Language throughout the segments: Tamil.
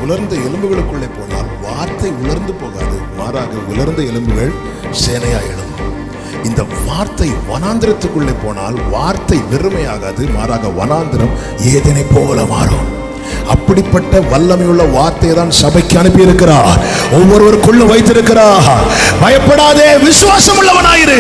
உலர்ந்த எலும்புகளுக்குள்ளே போனால் வார்த்தை உலர்ந்து போகாது, மாறாக உலர்ந்த எலும்புகள் சேனையா எழும்பும். இந்த வார்த்தை வனாந்திரத்துக்குள்ளே போனால் வார்த்தை வெறுமையாகாது, மாறாக வனாந்திரம் ஏதேனை போல மாறும். அப்படிப்பட்ட வல்லமையுள்ள வார்த்தையை தான் சபைக்கு அனுப்பி இருக்கிறார், ஒவ்வொருவருக்குள்ள வைத்திருக்கிறார். பயப்படாதே, விசுவாசம் உள்ளவனாயிரு.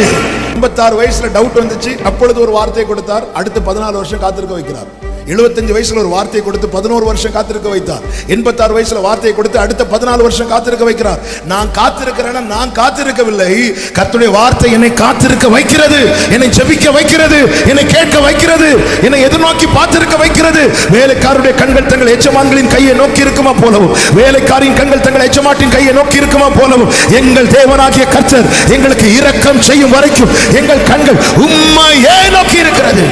86 வயசுல டவுட் வந்துச்சு, அப்பொழுது ஒரு வார்த்தையை கொடுத்தார். அடுத்து 14 வருஷம் காத்திருக்க வைக்கிறார். 75 வயசுல ஒரு வார்த்தையை கொடுத்து 11 வருஷம் காத்திருக்க வைத்தார். 86 வயசுல வார்த்தையை கொடுத்து அடுத்த 14 வருஷம் காத்திருக்க வைக்கிறார். நான் காத்திருக்கிறேன், நான் காத்திருக்கவில்லை, கர்த்தருடைய வார்த்தை என்னை காத்திருக்க வைக்கிறது, என்னை ஜெபிக்க வைக்கிறது, என்னை கேட்க வைக்கிறது, என்னை எதிர்நோக்கி பார்த்திருக்க வைக்கிறது. வேலைக்காரருடைய கண்கள் தங்கள் எஜமான்களின் கையை நோக்கி இருக்குமா போலவும், வேலைக்காரின் கண்கள் தங்கள் எஜமாட்டின் கையை நோக்கி இருக்குமா போலவும், எங்கள் தேவனாகிய கர்த்தர் எங்களுக்கு இரக்கம் செய்யும் வரைக்கும் எங்கள் கண்கள் உம்மையே நோக்கி இருக்கிறது.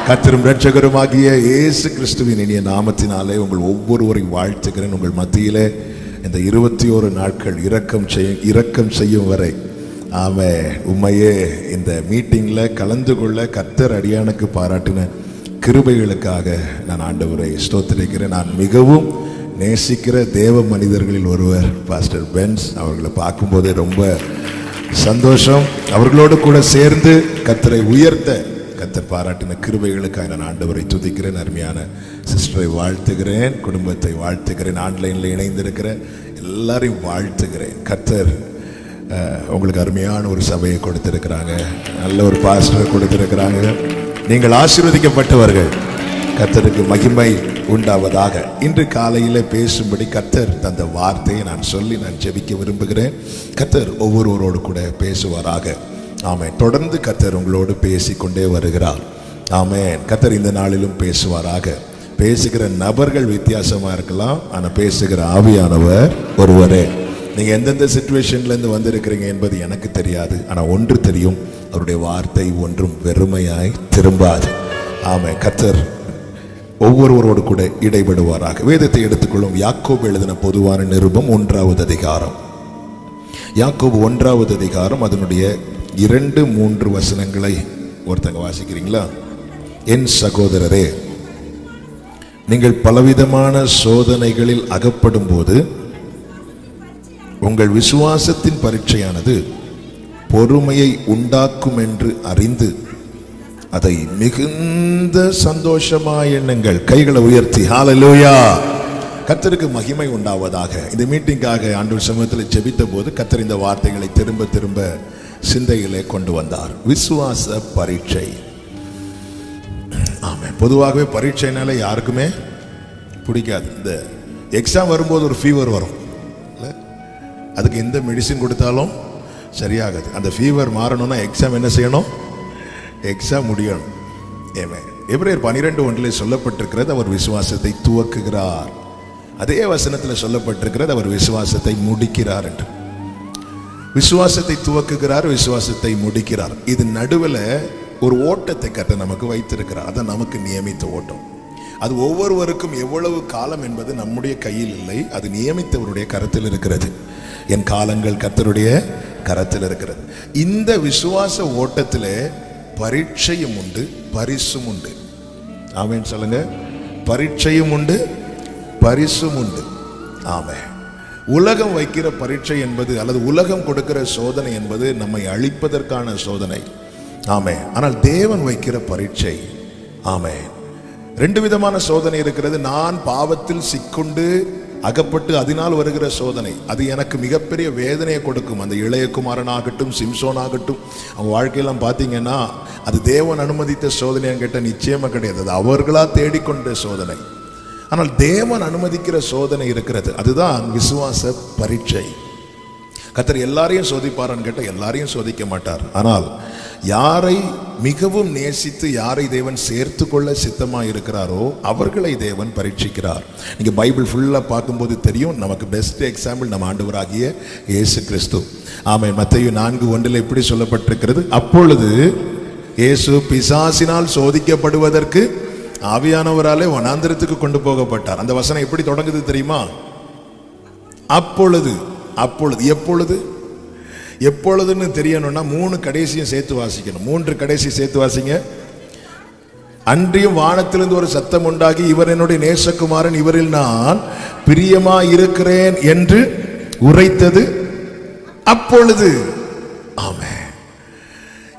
கர்த்தரும் இரட்சகருமாகிய இயேசு கிறிஸ்துவின் இனிய நாமத்தினாலே உங்கள் ஒவ்வொருவரையும் வாழ்த்துகிறேன். உங்கள் மத்தியிலே இந்த 21 நாட்கள் இரக்கம் செய்யும் வரை உண்மையே இந்த மீட்டிங்ல கலந்து கொள்ள கர்த்தர் அடியானுக்கு பாராட்டின கிருபைகளுக்காக நான் ஆண்டவரை ஸ்தோத்திரிக்கிறேன். நான் மிகவும் நேசிக்கிற தேவ மனிதர்களில் ஒருவர் பாஸ்டர் பென்ஸ். அவர்களை பார்க்கும்போதே ரொம்ப சந்தோஷம். அவர்களோடு கூட சேர்ந்து கர்த்தரை உயர்த்த கர்த்தர் பாராட்டின கிருபைகளுக்காக நான் ஆண்டவரை துதிக்கிறேன். அருமையான சிஸ்டரை வாழ்த்துகிறேன், குடும்பத்தை வாழ்த்துகிறேன், ஆன்லைனில் இணைந்திருக்கிற எல்லாரையும் வாழ்த்துகிறேன். கர்த்தர் உங்களுக்கு அருமையான ஒரு சபையை கொடுத்திருக்கிறாங்க, நல்ல ஒரு பாஸ்டரை கொடுத்திருக்கிறாங்க. நீங்கள் ஆசீர்வதிக்கப்பட்டவர்கள். கர்த்தருக்கு மகிமை உண்டாவதாக. இன்று காலையில் பேசும்படி கர்த்தர் தந்த வார்த்தையை நான் ஜெபிக்க விரும்புகிறேன். கர்த்தர் ஒவ்வொருவரோடு கூட பேசுவாராக. ஆமென். தொடர்ந்து கர்த்தர் உங்களோடு பேசிக்கொண்டே வருகிறார். ஆமென். கர்த்தர் இந்த நாளிலும் பேசுவாராக. பேசுகிற நபர்கள் வித்தியாசமா இருக்கலாம், ஆனா பேசுகிற ஆவியானவர் ஒருவரே. நீங்க எந்தெந்த சிச்சுவேஷன்ல இருந்து வந்திருக்கிறீங்க என்பது எனக்கு தெரியாது, ஆனா ஒன்று தெரியும், அவருடைய வார்த்தை ஒன்றும் வெறுமையாய் திரும்பாது. ஆமென். கர்த்தர் ஒவ்வொருவரோடு கூட இடைபடுவாராக. வேதத்தை எடுத்துக்கொள்ளும். யாக்கோபு எழுதின பொதுவான நிருபம் 1வது அதிகாரம். யாக்கோபு 1வது அதிகாரம் அதனுடைய 2-3 வசனங்களை ஒருத்தங்க வாசிக்கிறீங்களா? என் சகோதரரே, நீங்கள் பலவிதமான சோதனைகளில் அகப்படும் போது உங்கள் விசுவாசத்தின் பரீட்சையானது பொறுமையை உண்டாக்கும் என்று அறிந்து அதை மிகுந்த சந்தோஷமாய் எண்ணுங்கள். கைகளை உயர்த்தி ஹல்லேலூயா. கர்த்தருக்கு மகிமை உண்டாவதாக. இந்த மீட்டிங்காக ஆண்டவர் சமூகத்தில் ஜெபித்த போது கர்த்தர் இந்த வார்த்தைகளை திரும்ப திரும்ப சிந்தையிலே கொண்டு வந்தார். விசுவாச பரீட்சை. ஆமென். பொதுவாகவே பரீட்சைனால யாருக்குமே பிடிக்காது. இந்த எக்ஸாம் வரும்போது ஒரு ஃபீவர் வரும், அதுக்கு எந்த மெடிசின் கொடுத்தாலும் சரியாகாது. அந்த ஃபீவர் மாறணும்னா எக்ஸாம் என்ன செய்யணும்? எக்ஸாம் முடியணும். எபிரேயர் 12:1 சொல்லப்பட்டிருக்கிறது, அவர் விசுவாசத்தை துவக்குகிறார். அதே வசனத்தில் சொல்லப்பட்டிருக்கிறது, அவர் விசுவாசத்தை முடிக்கிறார் என்று. விசுவாசத்தை துவக்குகிறார், விசுவாசத்தை முடிக்கிறார். இது நடுவில் ஒரு ஓட்டத்தை கர்த்தர் நமக்கு வைத்திருக்கிறார். அதை நமக்கு நியமித்த ஓட்டம். அது ஒவ்வொருவருக்கும் எவ்வளவு காலம் என்பது நம்முடைய கையில் இல்லை, அது நியமித்தவருடைய கரத்தில் இருக்கிறது. என் காலங்கள் கர்த்தருடைய கரத்தில் இருக்கிறது. இந்த விசுவாச ஓட்டத்தில் பரீட்சையும் உண்டு, பரிசும் உண்டு. ஆமென் சொல்லுங்க. பரீட்சையும் உண்டு, பரிசும் உண்டு. ஆமென். உலகம் வைக்கிற பரீட்சை என்பது அல்லது உலகம் கொடுக்கிற சோதனை என்பது நம்மை அழிப்பதற்கான சோதனை. ஆமென். ஆனால் தேவன் வைக்கிற பரீட்சை, ஆமென், 2 விதமான சோதனை இருக்கிறது. நான் பாவத்தில் சிக்குண்டு அகப்பட்டு அதனால் வருகிற சோதனை, அது எனக்கு மிகப்பெரிய வேதனையை கொடுக்கும். அந்த இளைய குமாரனாகட்டும், சிம்சோன் ஆகட்டும், அவங்க வாழ்க்கையெல்லாம் பார்த்தீங்கன்னா அது தேவன் அனுமதித்த சோதனைன்னு கேட்டால் நிச்சயமாக கிடையாது. அது அவர்களா தேடிக்கொண்ட சோதனை. ஆனால் தேவன் அனுமதிக்கிற சோதனை இருக்கிறது, அதுதான் விசுவாச பரீட்சை. கர்த்தர் எல்லாரையும் சோதிப்பாரான்னு கேட்டால் எல்லாரையும் சோதிக்க மாட்டார். ஆனால் யாரை மிகவும் நேசித்து யாரை தேவன் சேர்த்து கொள்ள சித்தமாக இருக்கிறாரோ அவர்களை தேவன் பரீட்சிக்கிறார். நீங்க பைபிள் ஃபுல்லா பார்க்கும்போது தெரியும், நமக்கு பெஸ்ட் எக்ஸாம்பிள் நம்ம ஆண்டவராகிய இயேசு கிறிஸ்து. ஆமென். மத்தேயு 4:1 இப்படி சொல்லப்பட்டிருக்கிறது, அப்பொழுது இயேசு பிசாசினால் சோதிக்கப்படுவதற்கு ஆவியானவராலே வனாந்திரத்துக்கு கொண்டு போகப்பட்டார். அந்த வசனம் எப்படி தொடங்குது தெரியுமா? அப்பொழுது. அப்பொழுது எப்பொழுது? எப்பொழுதுன்னு தெரியணும்னா 3 கடைசியும் சேர்த்து வாசிக்கணும். 3 கடைசி சேர்த்து வாசிங்க. அன்றியும் வானத்திலிருந்து ஒரு சத்தம் உண்டாகி, இவர் என்னுடைய நேசகுமாரன், இவரில் நான் பிரியமா இருக்கிறேன் என்று உரைத்தது அப்பொழுது. ஆமென்.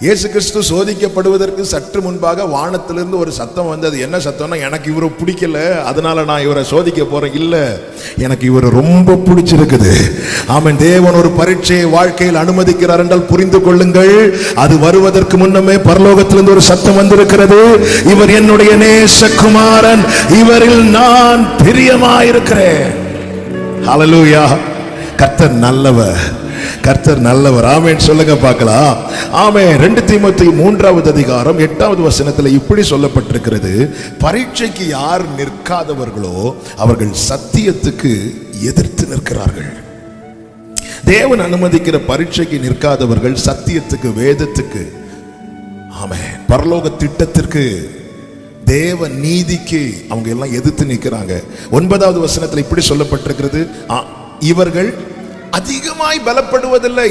இயேசு கிறிஸ்து சோதிக்கப்படுவதற்கு சற்று முன்பாக வானத்திலிருந்து ஒரு சத்தம் வந்தது. என்ன சத்தம்னா, எனக்கு இவரை பிடிக்கல, அதனால நான் இவரை சோதிக்க போறேன். இல்ல, எனக்கு இவரை ரொம்ப பிடிச்சிருக்குது. ஆமென். தேவன் ஒரு பரீட்சையை வாழ்க்கையில் அனுமதிக்கிறார் என்றால் புரிந்து கொள்ளுங்கள், அது வருவதற்கு முன்னமே பரலோகத்திலிருந்து ஒரு சத்தம் வந்திருக்கிறது. இவர் என்னுடைய நேசகுமாரன், இவரில் நான் பிரியமாயிருக்கிறேன். ஹல்லேலூயா. கர்த்தர் நல்லவர், கர்த்தர் நல்லவர். ஆமென் சொல்லுங்க பார்க்கலாம். ஆமென். 2 தீமோத்தேயு 3வது அதிகாரம் 8வது வசனத்தில் இப்படி சொல்லப்பட்டிருக்கிறது, பரீட்சைக்கு யார் நிற்காதவர்களோ அவர்கள் சத்தியத்துக்கு எதிர்த்து நிற்கிறார்கள். தேவன் அனுமதிக்கிற பரீட்சைக்கு நிற்காதவர்கள் சத்தியத்துக்கு, வேதத்துக்கு, ஆமென், பரலோக திட்டத்திற்கு, தேவ நீதிக்கு அவங்க எல்லாம் எதிர்த்து நிற்கிறாங்க. 9வது வசனத்தில் இப்படி சொல்லப்பட்டிருக்கிறது, இவர்கள் அதிகமாய் பலப்படுவதில்லை.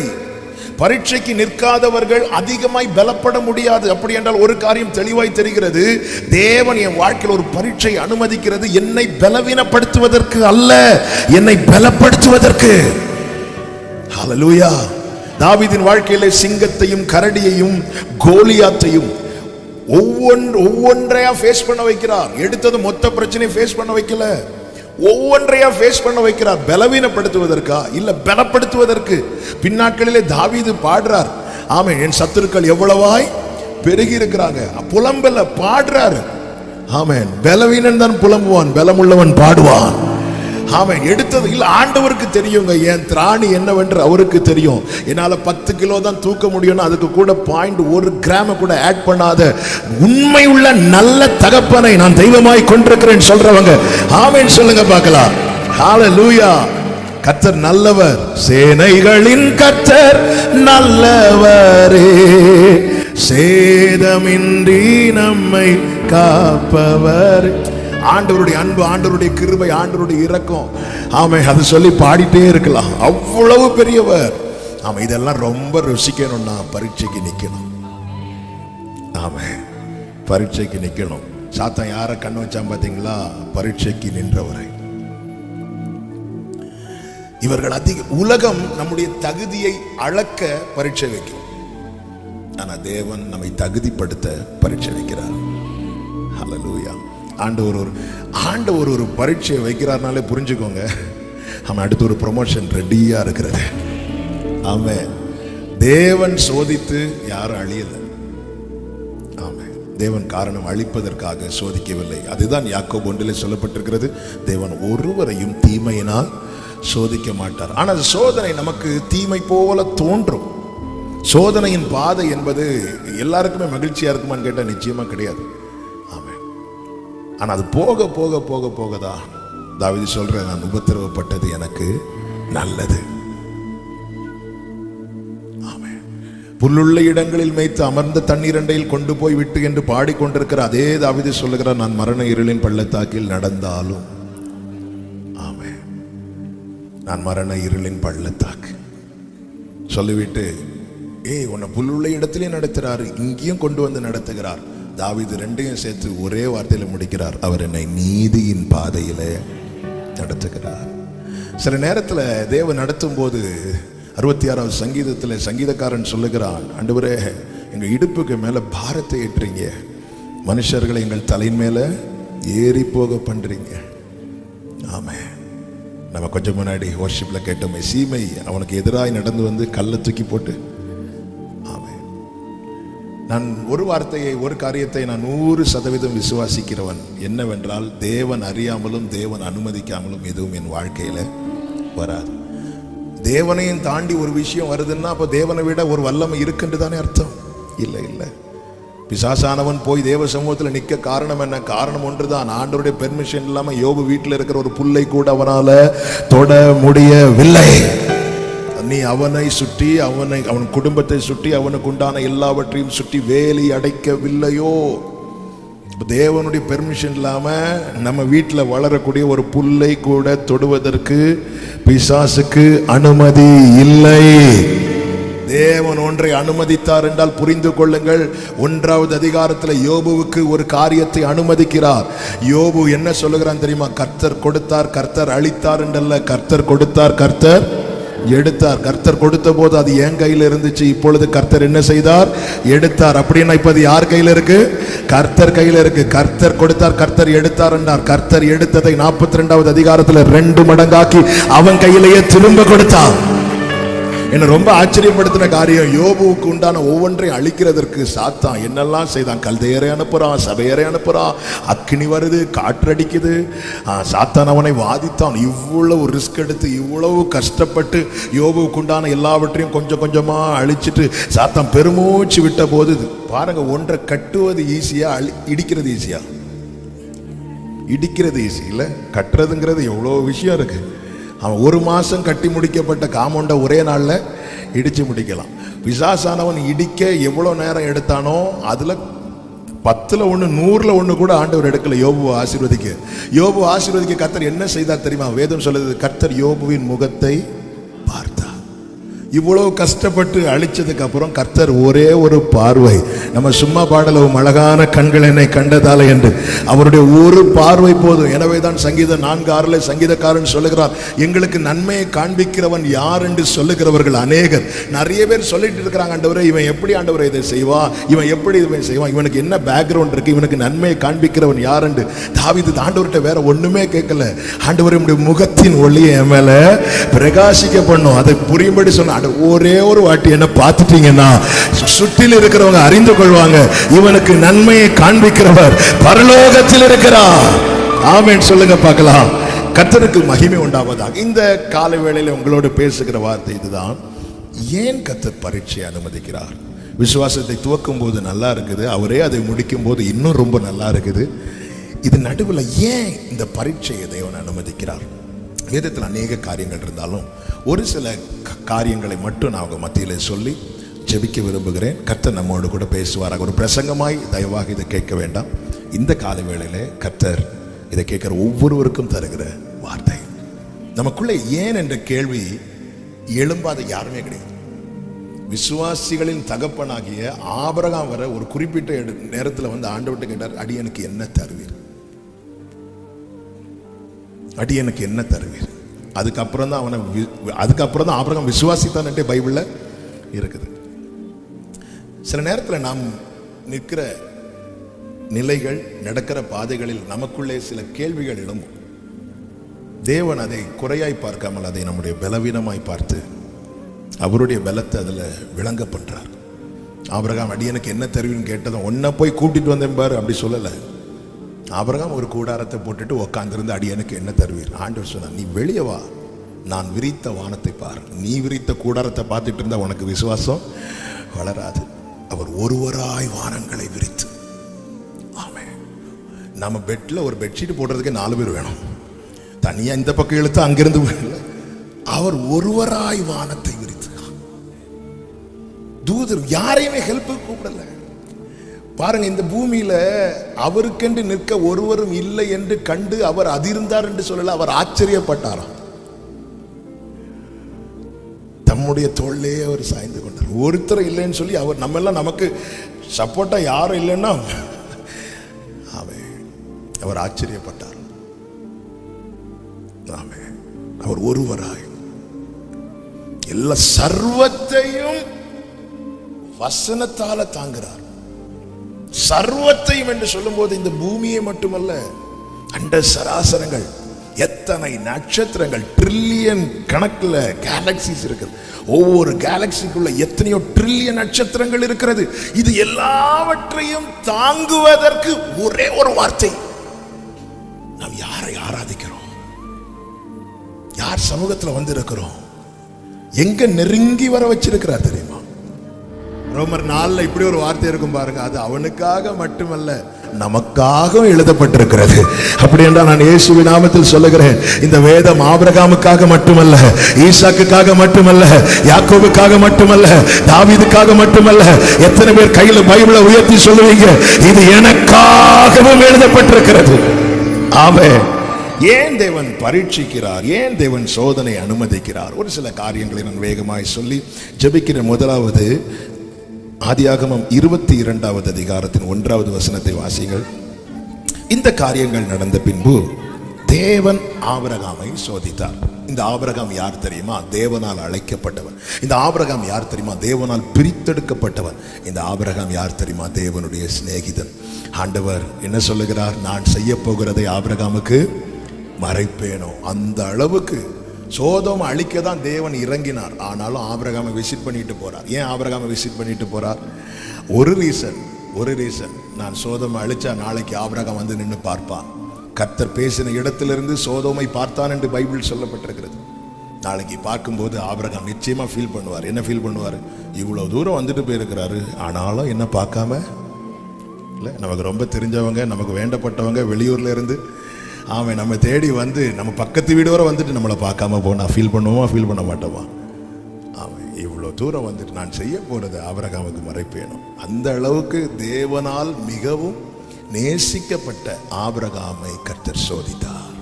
பரீட்சைக்கு நிற்காதவர்கள் அதிகமாய் பலப்பட முடியாது. அப்படி என்றால் ஒரு காரியம் தெளிவாய் தெரிகிறது, தேவன் என் வாழ்க்கையில் ஒரு பரீட்சை அனுமதிக்கிறது என்னை பலவீனப்படுத்துவதற்கு அல்ல, என்னை பலப்படுத்துவதற்கு. ஹல்லேலூயா. தாவீதின் வாழ்க்கையிலே சிங்கத்தையும் கரடியையும் கோலியாத்தையும் ஒவ்வொன்றையா ஃபேஸ் பண்ண வைக்கிறார். எடுத்தது மொத்த பிரச்சனையை ஃபேஸ் பண்ண வைக்கல, ஒவ்வொன்றையா ஃபேஸ் பண்ண வைக்கிறார். பலவீனப்படுத்துவதற்கா? இல்ல, பலப்படுத்துவதற்கு. பின்னாட்களிலே தாவீது பாடுறார், ஆமென், என் சத்துருக்கள் எவ்வளவாய் பெருகி இருக்கிறாங்க. புலம்பல, பாடுறாரு. ஆமென். பலவீனன் தான் புலம்புவான், பலமுள்ளவன் பாடுவான். ஆமென். எடுத்தது இல்ல, ஆண்டவருக்கு தெரியுங்க என் திராணி என்னவென்று அவருக்கு தெரியும். என்னால 10 கிலோ தான் தூக்க முடியும்னா அதுக்கு கூட 0.1 கிராம் கூட ஆட் பண்ணாத உண்மை உள்ள நல்ல தகப்பனை நான் தெய்வமாய் கொண்டிருக்கிறேன் சொல்றவங்க ஆமென் சொல்லுங்க பார்க்கலாம். ஹல்லேலூயா. கர்த்தர் நல்லவர், சேனைகளின் கர்த்தர் நல்லவரே, சேதமின்றி நம்மை காப்பவர். ஆண்டவருடைய அன்பு, ஆண்டவருடைய கிருபை, ஆண்டவருடைய இரக்கம், ஆமென், அது சொல்லி பாடிட்டே இருக்கலாம். அவ்வளவு பெரியவர். ஆமா, இதெல்லாம் ரொம்ப ருசிக்கணும்னா பரீட்சைக்கு நிக்கணும். ஆமென். பரீட்சைக்கு நிக்கணும். சாத்தான் யாரை கண்ணு வச்சான் பாத்தீங்களா? பரீட்சைக்கு நின்றவரை. இவர்கள் உலகம் நம்முடைய தகுதியை அளக்க பரீட்சை வைக்கும். ஆனா தேவன் நம்மை தகுதிப்படுத்த பரீட்சை வைக்கிறார். ஹல்லேலூயா. ஆண்டவர் ஒரு பரீட்சையை வைக்கிறார்னாலே புரிஞ்சுக்கோங்க, அவன் அடுத்து ஒரு ப்ரொமோஷன் ரெடியா இருக்கிறது. ஆமென். தேவன் சோதித்து யாரும் அழியல. ஆமென். தேவன் காரணம் அழிப்பதற்காக சோதிக்கவில்லை. அதுதான் யாக்கோபு 1 சொல்லப்பட்டிருக்கிறது, தேவன் ஒருவரையும் தீமையினால் சோதிக்க மாட்டார். ஆனால் சோதனை நமக்கு தீமை போல தோன்றும். சோதனையின் பாதை என்பது எல்லாருக்குமே மகிழ்ச்சியா இருக்குமான்னு கேட்டால் நிச்சயமா கிடையாது. ஆனா அது போக போக போக போகதான் தாவீது சொல்ற, நான் உபத்திரவப்பட்டது எனக்கு நல்லது. ஆமென். புல்லுள்ள இடங்களில் மேய்த்து அமர்ந்த தண்ணீர் அண்டையில் கொண்டு போய் விட்டு என்று பாடிக்கொண்டிருக்கிற அதே தாவீது சொல்லுகிறார், நான் மரண இருளின் பள்ளத்தாக்கில் நடந்தாலும். ஆமென். நான் மரண இருளின் பள்ளத்தாக்கு சொல்லிவிட்டு, உன்னை புல்லுள்ள இடத்திலே நடத்துறாரு, இங்கேயும் கொண்டு வந்து நடத்துகிறார். தாவீது 2ஐயும் சேர்த்து ஒரே வார்த்தையில முடிக்கிறார், அவர் என்னை நீதியின் பாதையிலே நடத்துகிறார். சில நேரத்தில் தேவன் நடத்தும் போது 66வது சங்கீதத்தில் சங்கீதக்காரன் சொல்லுகிறான், ஆண்டவரே எங்க இடுப்புக்கு மேல பாரத்தை ஏற்றுறீங்க, மனுஷர்களை எங்கள் தலையின் மேல ஏறி போக பண்றீங்க. ஆமென். நம்ம கொஞ்சம் முன்னாடி வர்ஷிப்ல கேட்டோமே, சீமை அவனுக்கு எதிராய் நடந்து வந்து கல்லை தூக்கி போட்டு. நான் ஒரு வார்த்தையை, ஒரு காரியத்தை நான் 100% விசுவாசிக்கிறவன் என்னவென்றால், தேவன் அறியாமலும் தேவன் அனுமதிக்காமலும் எதுவும் என் வாழ்க்கையில வராது. தேவனையும் தாண்டி ஒரு விஷயம் வருதுன்னா அப்ப தேவனை விட ஒரு வல்லமை இருக்குன்னு தானே அர்த்தம்? இல்லை இல்லை. பிசாசானவன் போய் தேவ சமூகத்தில் நிற்க காரணம் என்ன? காரணம் ஒன்றுதான், ஆண்டவருடைய பெர்மிஷன் இல்லாம யோபு வீட்டில் இருக்கிற ஒரு புல்லை கூட அவனால தொட முடியவில்லை. நீ அவனை சுற்றி, அவன் குடும்பத்தை சுற்றி, அவனுக்கு உண்டான எல்லாவற்றையும் சுற்றி வேலி அடைக்கவில்லையோ? தேவனுடைய பெர்மிஷன் இல்லாம நம்ம வீட்டில் வளரக்கூடிய ஒரு புல்லை கூட தொடுவதற்கு பிசாசுக்கு அனுமதி இல்லை. தேவன் ஒன்றை அனுமதித்தார் என்றால் புரிந்து கொள்ளுங்கள். 1வது அதிகாரத்தில் யோபுவுக்கு ஒரு காரியத்தை அனுமதிக்கிறார். யோபு என்ன சொல்லுகிறான் தெரியுமா? கர்த்தர் கொடுத்தார், கர்த்தர் அளித்தார் என்றல்ல, கர்த்தர் கொடுத்தார், கர்த்தர் எடுத்தார். கர்த்தர் கொடுத்த போது அது என் கையில் இருந்துச்சு, இப்பொழுது கர்த்தர் என்ன செய்தார்? எடுத்தார். அப்படின்னா இப்ப அது யார் கையில் இருக்கு? கர்த்தர் கையில் இருக்கு. கர்த்தர் கொடுத்தார், கர்த்தர் எடுத்தார் என்றார். கர்த்தர் எடுத்ததை 42வது அதிகாரத்தில் 2 மடங்காக்கி அவன் கையிலேயே திரும்ப கொடுத்தார். என்ன ரொம்ப ஆச்சரியப்படுத்தின காரியம், யோபுவுக்கு உண்டான ஒவ்வொன்றை அழிக்கிறதற்கு சாத்தான் என்னெல்லாம் செய்தான். கல்தையரை அனுப்புறான், சபையரை அனுப்புறான், அக்கினி வருது, காற்றடிக்குது. சாத்தான் அவனை வாதித்தான். இவ்வளவு ரிஸ்க் எடுத்து இவ்வளவு கஷ்டப்பட்டு யோபுவுக்கு உண்டான எல்லாவற்றையும் கொஞ்சம் கொஞ்சமா அழிச்சிட்டு சாத்தான் பெருமூச்சு விட்ட போது பாருங்க, ஒன்றை கட்டுவது ஈஸியா, இடிக்கிறது ஈஸியா? இடிக்கிறது ஈஸி இல்லை, கட்டுறதுங்கிறது எவ்வளோ விஷயம் இருக்கு. அவன் 1 மாசம் கட்டி முடிக்கப்பட்ட காம்பவுண்டை ஒரே நாளில் இடிச்சு முடிக்கலாம். பிசாசானவன் இடிக்க எவ்வளோ நேரம் எடுத்தானோ அதில் 10ல் 1 100ல் 1 கூட ஆண்டவர் எடுக்கல யோபுவை ஆசீர்வதிக்க. கர்த்தர் என்ன செய்தார் தெரியுமா? வேதம் சொல்லுது, கர்த்தர் யோபுவின் முகத்தை பார்த்தார். இவ்வளவு கஷ்டப்பட்டு அழிச்சதுக்கு அப்புறம் கர்த்தர் ஒரே ஒரு பார்வை, நம்ம சும்மா பாடலும் அழகான கண்கள் என்னை கண்டதால என்று, அவருடைய ஒரு பார்வை போதும். எனவே தான் சங்கீதம் 4:6 சங்கீதக்காரன் சொல்லுகிறார், எங்களுக்கு நன்மையை காண்பிக்கிறவன் யார் என்று சொல்லுகிறவர்கள் அநேகர். நிறைய பேர் சொல்லிட்டு இருக்கிறாங்க, ஆண்டவரே இவன் எப்படி ஆண்டவரை இதை செய்வான், இவன் எப்படி இதை செய்வான், இவனுக்கு என்ன பேக்ரவுண்ட் இருக்கு, இவனுக்கு நன்மையை காண்பிக்கிறவன் யார் என்று. தாவீது ஆண்டவர்கிட்ட வேற ஒண்ணுமே கேட்கல, ஆண்டவரே உம்முடைய முகத்தின் ஒளியை என் மேல பிரகாசிக்க பண்ணும், அதை புரியும்படி சொன்ன. ஒரே ஒரு வாட்டி என்ன பார்த்துட்டீங்கன்னா சுற்றில் இருக்கிறவங்க அறிந்து கொள்வாங்க, இவனுக்கு நன்மையை காண்பிக்கிறவர் பரலோகத்தில் இருக்கிறார். ஆமென் சொல்லுங்க பார்க்கலாம். கர்த்தருக்கு மகிமை உண்டாவதாக. இந்த காலை வேளையில உங்களோடு பேசுகிற வார்த்தை இதுதான். ஏன் கர்த்தர் பரீட்சையை அனுமதிக்கிறார்? விசுவாசத்தை துவக்கும் போது நல்லா இருக்குது, அவரே அதை முடிக்கும் போது இன்னும் ரொம்ப நல்லா இருக்குது. இது நடுவில் ஏன் இந்த பரீட்சையை தேவன் அனுமதிக்கிறார்? வேதத்தில் அநேக காரியங்கள் இருந்தாலும் ஒரு சில காரியங்களை மட்டும் நான் அவங்க மத்தியில் சொல்லி ஜெபிக்க விரும்புகிறேன். கர்த்தர் நம்மோடு கூட பேசுவாராக. ஒரு பிரசங்கமாய் தயவாக இதை கேட்க வேண்டாம். இந்த கால வேளையில கர்த்தர் இதை கேட்கிற ஒவ்வொருவருக்கும் தருகிற வார்த்தை. நமக்குள்ளே ஏன் என்ற கேள்வி எழும்பாத யாருமே கிடையாது. விசுவாசிகளின் தகப்பனாகிய ஆபிரகாம் வர ஒரு குறிப்பிட்ட நேரத்தில் வந்து ஆண்டவர்கிட்ட கேட்டார், அடியனுக்கு என்ன தருவீர், அடியனுக்கு என்ன தருவீர்? அதுக்கப்புறம் தான் ஆபிரகாம் விசுவாசித்தான்ட்டே பைபிள்ல இருக்குது. சில நேரத்தில் நாம் நிற்கிற நிலைகள், நடக்கிற பாதைகளில் நமக்குள்ளே சில கேள்விகள் எழும்பும். தேவன் அதை குறையாய் பார்க்காமல் அதை நம்முடைய பலவீனமாய் பார்த்து அவருடைய பலத்தை அதில் விளங்க பண்றார். ஆபிரகாம் அடியனுக்கு என்ன தருவீன்னு கேட்டதும் ஒன்ன போய் கூட்டிட்டு வந்தேன் பாரு அப்படி சொல்லலை. ஆபிரகாம் ஒரு கூடாரத்தை போட்டுட்டு உட்கார்ந்திருந்து அடியனுக்கு என்ன தருவீர்? ஆண்டவர் சொன்னார், நீ வெளியே வா, நான் விரித்த வானத்தை பார். நீ விரித்த கூடாரத்தை பார்த்துட்டு இருந்தா உனக்கு விசுவாசம் வளராது. அவர் ஒருவராய் வானங்களை விரித்து, ஆமே, நம்ம பெட்ல ஒரு பெட்ஷீட் போடுறதுக்கு 4 பேர் வேணும். தனியா இந்த பக்கம் இழுத்து அங்கிருந்து அவர் ஒருவராய் வானத்தை விரித்து, தூதர் யாரையுமே ஹெல்ப் கூப்பிடல. பாருங்க, இந்த பூமியில அவருக்கென்று நிற்க ஒருவரும் இல்லை என்று கண்டு அவர் அதிர்ந்தார் என்று சொல்லல, அவர் ஆச்சரியப்பட்டாராம். தம்முடைய தோளிலே அவர் சாய்ந்து கொண்டார். ஒருத்தர் இல்லைன்னு சொல்லி அவர் நம்ம எல்லாம் நமக்கு சப்போர்ட்டா யாரும் இல்லைன்னா அவர் ஆச்சரியப்பட்டார். அவர் ஒருவராய் எல்லா சர்வத்தையும் வசனத்தால தாங்குறார். சர்வத்தையும் என்று சொல்லும் போது இந்த பூமியை மட்டுமல்ல, அண்ட சராசரங்கள், எத்தனை நட்சத்திரங்கள், ட்ரில்லியன் கணக்குல கேலக்சிஸ் இருக்கிறது. ஒவ்வொரு கேலக்சிக்குள்ள எத்தனையோ ட்ரில்லியன் நட்சத்திரங்கள் இருக்கிறது. இது எல்லாவற்றையும் தாங்குவதற்கு ஒரே ஒரு வார்த்தை. நாம் யாரை ஆராதிக்கிறோம், யார் சமூகத்தில் வந்து இருக்கிறோம், எங்க நெருங்கி வர வச்சிருக்கிறார் தெரியுமா? ரோமர் 4 இப்படி ஒரு வார்த்தை இருக்கும் பாருங்க, அது அவனுக்காக மட்டுமல்ல நமக்காக எழுதப்பட்டிருக்கிறது. அப்படி என்றால் நான் இயேசுவின் நாமத்தில் சொல்லுகிறேன், இந்த வேதம் ஆபிரகாமுக்காக மட்டுமல்ல, ஈசாக்குக்காக மட்டுமல்ல, யாக்கோபுக்காக மட்டுமல்ல, தாவீதுக்காக மட்டுமல்ல. எத்தனை பேர் கையில பைபிளை உயர்த்தி சொல்லுவீங்க, இது எனக்காகவும் எழுதப்பட்டிருக்கிறது. ஆமென். ஏன் தேவன் பரீட்சிக்கிறார், ஏன் தேவன் சோதனை அனுமதிக்கிறார்? ஒரு சில காரியங்களை நான் வேகமாய் சொல்லி ஜெபிக்கிற. முதலாவது ஆதியாகமம் 22வது அதிகாரத்தின் 1வது வசனத்தை வாசிங்கள். இந்த காரியங்கள் நடந்த பின்பு தேவன் ஆபிரகாமை சோதித்தார். இந்த ஆபிரகாம் யார் தெரியுமா? தேவனால் அழைக்கப்பட்டவன். இந்த ஆபிரகாம் யார் தெரியுமா? தேவனால் பிரித்தெடுக்கப்பட்டவன். இந்த ஆபிரகாம் யார் தெரியுமா? தேவனுடைய சிநேகிதன். ஆண்டவர் என்ன சொல்லுகிறார்? நான் செய்ய போகிறதை ஆபிரகாமுக்கு மறைப்பேனோ. அந்த அளவுக்கு சோதோம் அழிக்க தான் தேவன் இறங்கினார். ஆனாலும் ஆபிரகாமை விசிட் பண்ணிட்டு போறார். ஏன் ஆபிரகாமை விசிட் பண்ணிட்டு போறார்? ஒரு ரீசன், நான் சோதோமை அழிச்சா நாளைக்கு ஆபிரகாம் வந்து நின்று பார்ப்பான். கர்த்தர் பேசின இடத்திலிருந்து சோதோமை பார்த்தான் என்று பைபிள் சொல்லப்பட்டிருக்கிறது. நாளைக்கு பார்க்கும்போது ஆபிரகாம் நிச்சயமா ஃபீல் பண்ணுவார். என்ன ஃபீல் பண்ணுவார்? இவ்வளவு தூரம் வந்துட்டு போயிருக்கிறாரு, ஆனாலும் என்ன பார்க்காம இல்லை. நமக்கு ரொம்ப தெரிஞ்சவங்க, நமக்கு வேண்டப்பட்டவங்க வெளியூர்ல இருந்து அவன் நம்ம தேடி வந்து நம்ம பக்கத்து வீடு வரை வந்துட்டு நம்மளை பார்க்காம போனா ஃபீல் பண்ணுவோமா? ஃபீல் பண்ண மாட்டோமா? அவன் இவ்வளோ தூரம் வந்துட்டு நான் செய்ய போறது ஆபிரகாமுக்கு மறைப்பேனும். அந்த அளவுக்கு தேவனால் மிகவும் நேசிக்கப்பட்ட ஆபிரகாமை கர்த்தர் சோதித்தார்.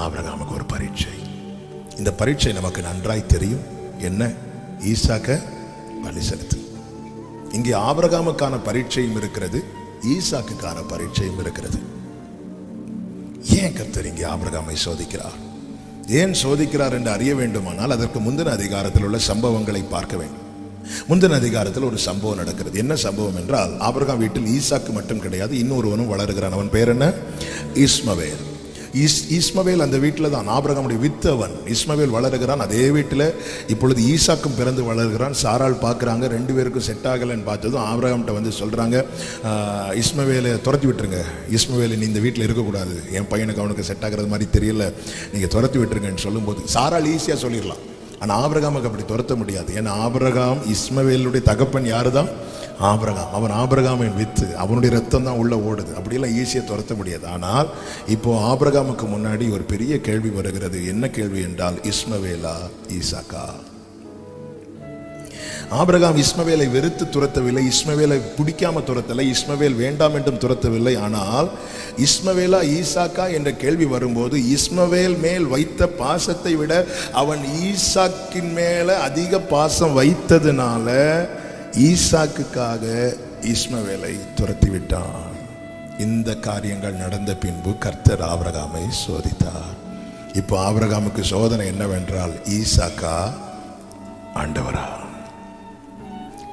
ஆபிரகாமுக்கு ஒரு பரீட்சை. இந்த பரீட்சை நமக்கு நன்றாய் தெரியும். என்ன? ஈசாக்க பலி செலுத்து. இங்கே ஆபிரகாமுக்கான பரீட்சையும் இருக்கிறது, ஈசாக்குக்கான பரீட்சையும் இருக்கிறது. ஏன் கர்த்தர் இங்கே ஆபிரகாமை சோதிக்கிறார்? ஏன் சோதிக்கிறார் என்று அறிய வேண்டுமானால் அதற்கு முந்தின அதிகாரத்தில் உள்ள சம்பவங்களை பார்க்க வேண்டும். முந்தின அதிகாரத்தில் ஒரு சம்பவம் நடக்கிறது. என்ன சம்பவம் என்றால், ஆபிரகாம் வீட்டில் ஈசாக்கு மட்டும் கிடையாது, இன்னொருவனும் வளருகிறான். அவன் பேர் என்ன? இஸ்மவேல். இஸ்மவேல் அந்த வீட்டில் தான் ஆபிரகாமுடைய வித்தவன். இஸ்மவேல் வளருகிறான். அதே வீட்டில் இப்பொழுது ஈசாக்கும் பிறந்து வளருகிறான். சாராள் பார்க்குறாங்க, 2 பேருக்கும் செட் ஆகலைன்னு பார்த்ததும் ஆபிரகாம்கிட்ட வந்து சொல்கிறாங்க, இஸ்மவேலை துரத்தி விட்டுருங்க. இஸ்மவேலை நீ இந்த வீட்டில் இருக்கக்கூடாது, என் பையனுக்கு அவனுக்கு செட் ஆகிறது மாதிரி தெரியல, நீங்கள் துரத்தி விட்டுருங்கன்னு சொல்லும்போது சாராள் ஈஸியாக சொல்லிடலாம். ஆனால் ஆபிரகாமுக்கு அப்படி துரத்த முடியாது. ஏன்னா ஆபிரகாம் இஸ்மவேலுடைய தகப்பன் யாரு தான்? ஆபிரகாம். அவன் ஆபிரகாமின் வித்து, அவனுடைய ரத்தம் தான் உள்ள ஓடுது. அப்படியெல்லாம் ஈஸியாக துரத்த முடியாது. ஆனால் இப்போ ஆபிரகாமுக்கு முன்னாடி ஒரு பெரிய கேள்வி வருகிறது. என்ன கேள்வி என்றால், இஸ்மவேலா ஈசாக்கா? ஆபிரகாம் இஸ்மவேலை வெறுத்து துரத்தவில்லை, இஸ்மவேலை பிடிக்காம துரத்தலை, இஸ்மவேல் வேண்டாம் என்றும் துரத்தவில்லை. ஆனால் இஸ்மவேலா ஈசாக்கா என்ற கேள்வி வரும்போது இஸ்மவேல் மேல் வைத்த பாசத்தை விட அவன் ஈசாக்கின் மேல அதிக பாசம் வைத்ததுனால ஈசாக்குக்காக இஸ்மவேலை துரத்தி விட்டான். இந்த காரியங்கள் நடந்த பின்பு கர்த்தர் ஆபிரகாமை சோதித்தார். இப்போ ஆபிரகாமுக்கு சோதனை என்னவென்றால், ஈசாக்கா ஆண்டவரா?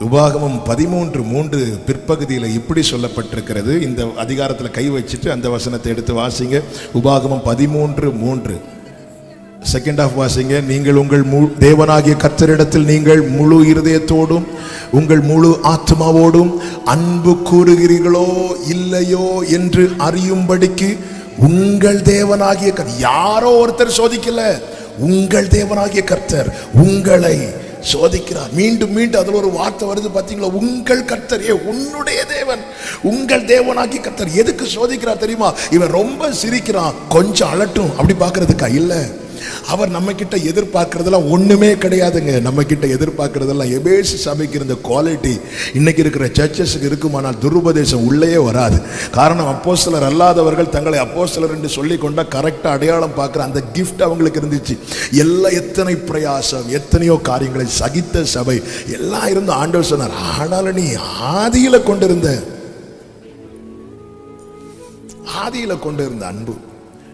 உபாகமம் 13:3 பிற்பகுதியில் இப்படி சொல்லப்பட்டிருக்கிறது. இந்த அதிகாரத்தில் கை வச்சுட்டு அந்த வசனத்தை எடுத்து வாசிங்க. உபாகமம் 13:3 செகண்ட் ஆஃப் வாசிங்க. நீங்கள் உங்கள் தேவனாகிய கர்த்தரிடத்தில் நீங்கள் முழு இருதயத்தோடும் உங்கள் முழு ஆத்மாவோடும் அன்பு கூறுகிறீர்களோ இல்லையோ என்று அறியும்படிக்கு உங்கள் தேவனாகிய யாரோ ஒருத்தர் சோதிக்கல, உங்கள் தேவனாகிய கர்த்தர் உங்களை சோதிக்கிறார். மீண்டும் மீண்டும் அதுல ஒரு வார்த்தை வருது பாத்தீங்களா? உங்கள் கர்த்தர், உன்னுடைய தேவன், உங்கள் தேவனாகிய கர்த்தர். எதுக்கு சோதிக்கிறார் தெரியுமா? இவன் ரொம்ப சிரிக்கிறான், கொஞ்சம் அலட்டும் அப்படி பாக்குறதுக்கா? இல்ல, அவர் நம்ம கிட்ட எதிர்பார்க்கறதெல்லாம் ஒண்ணுமே கிடையாதுங்க. நம்ம கிட்ட எதிர்பார்க்கறதெல்லாம் எபேசு சபைக்கு இருந்த குவாலிட்டி இன்னைக்கு இருக்கிற சர்ச்சஸுக்கு இருக்குமானால் துருபதேசம் உள்ளே வராது. காரணம், அப்போஸ்தலர் அல்லாதவர்கள் தங்களை அப்போஸ்தலர் என்று சொல்லிக் கொண்டா கரெக்டா அடையாளம் பார்க்கிற அந்த கிஃப்ட் அவங்களுக்கு இருந்துச்சு. எல்லாம் எத்தனை பிரயாசம், எத்தனையோ காரியங்களை சகித்த சபை எல்லாம் இருந்து ஆண்டவர் சொன்னார், ஆனாலும் நீ ஆதியில கொண்டிருந்த அன்பு.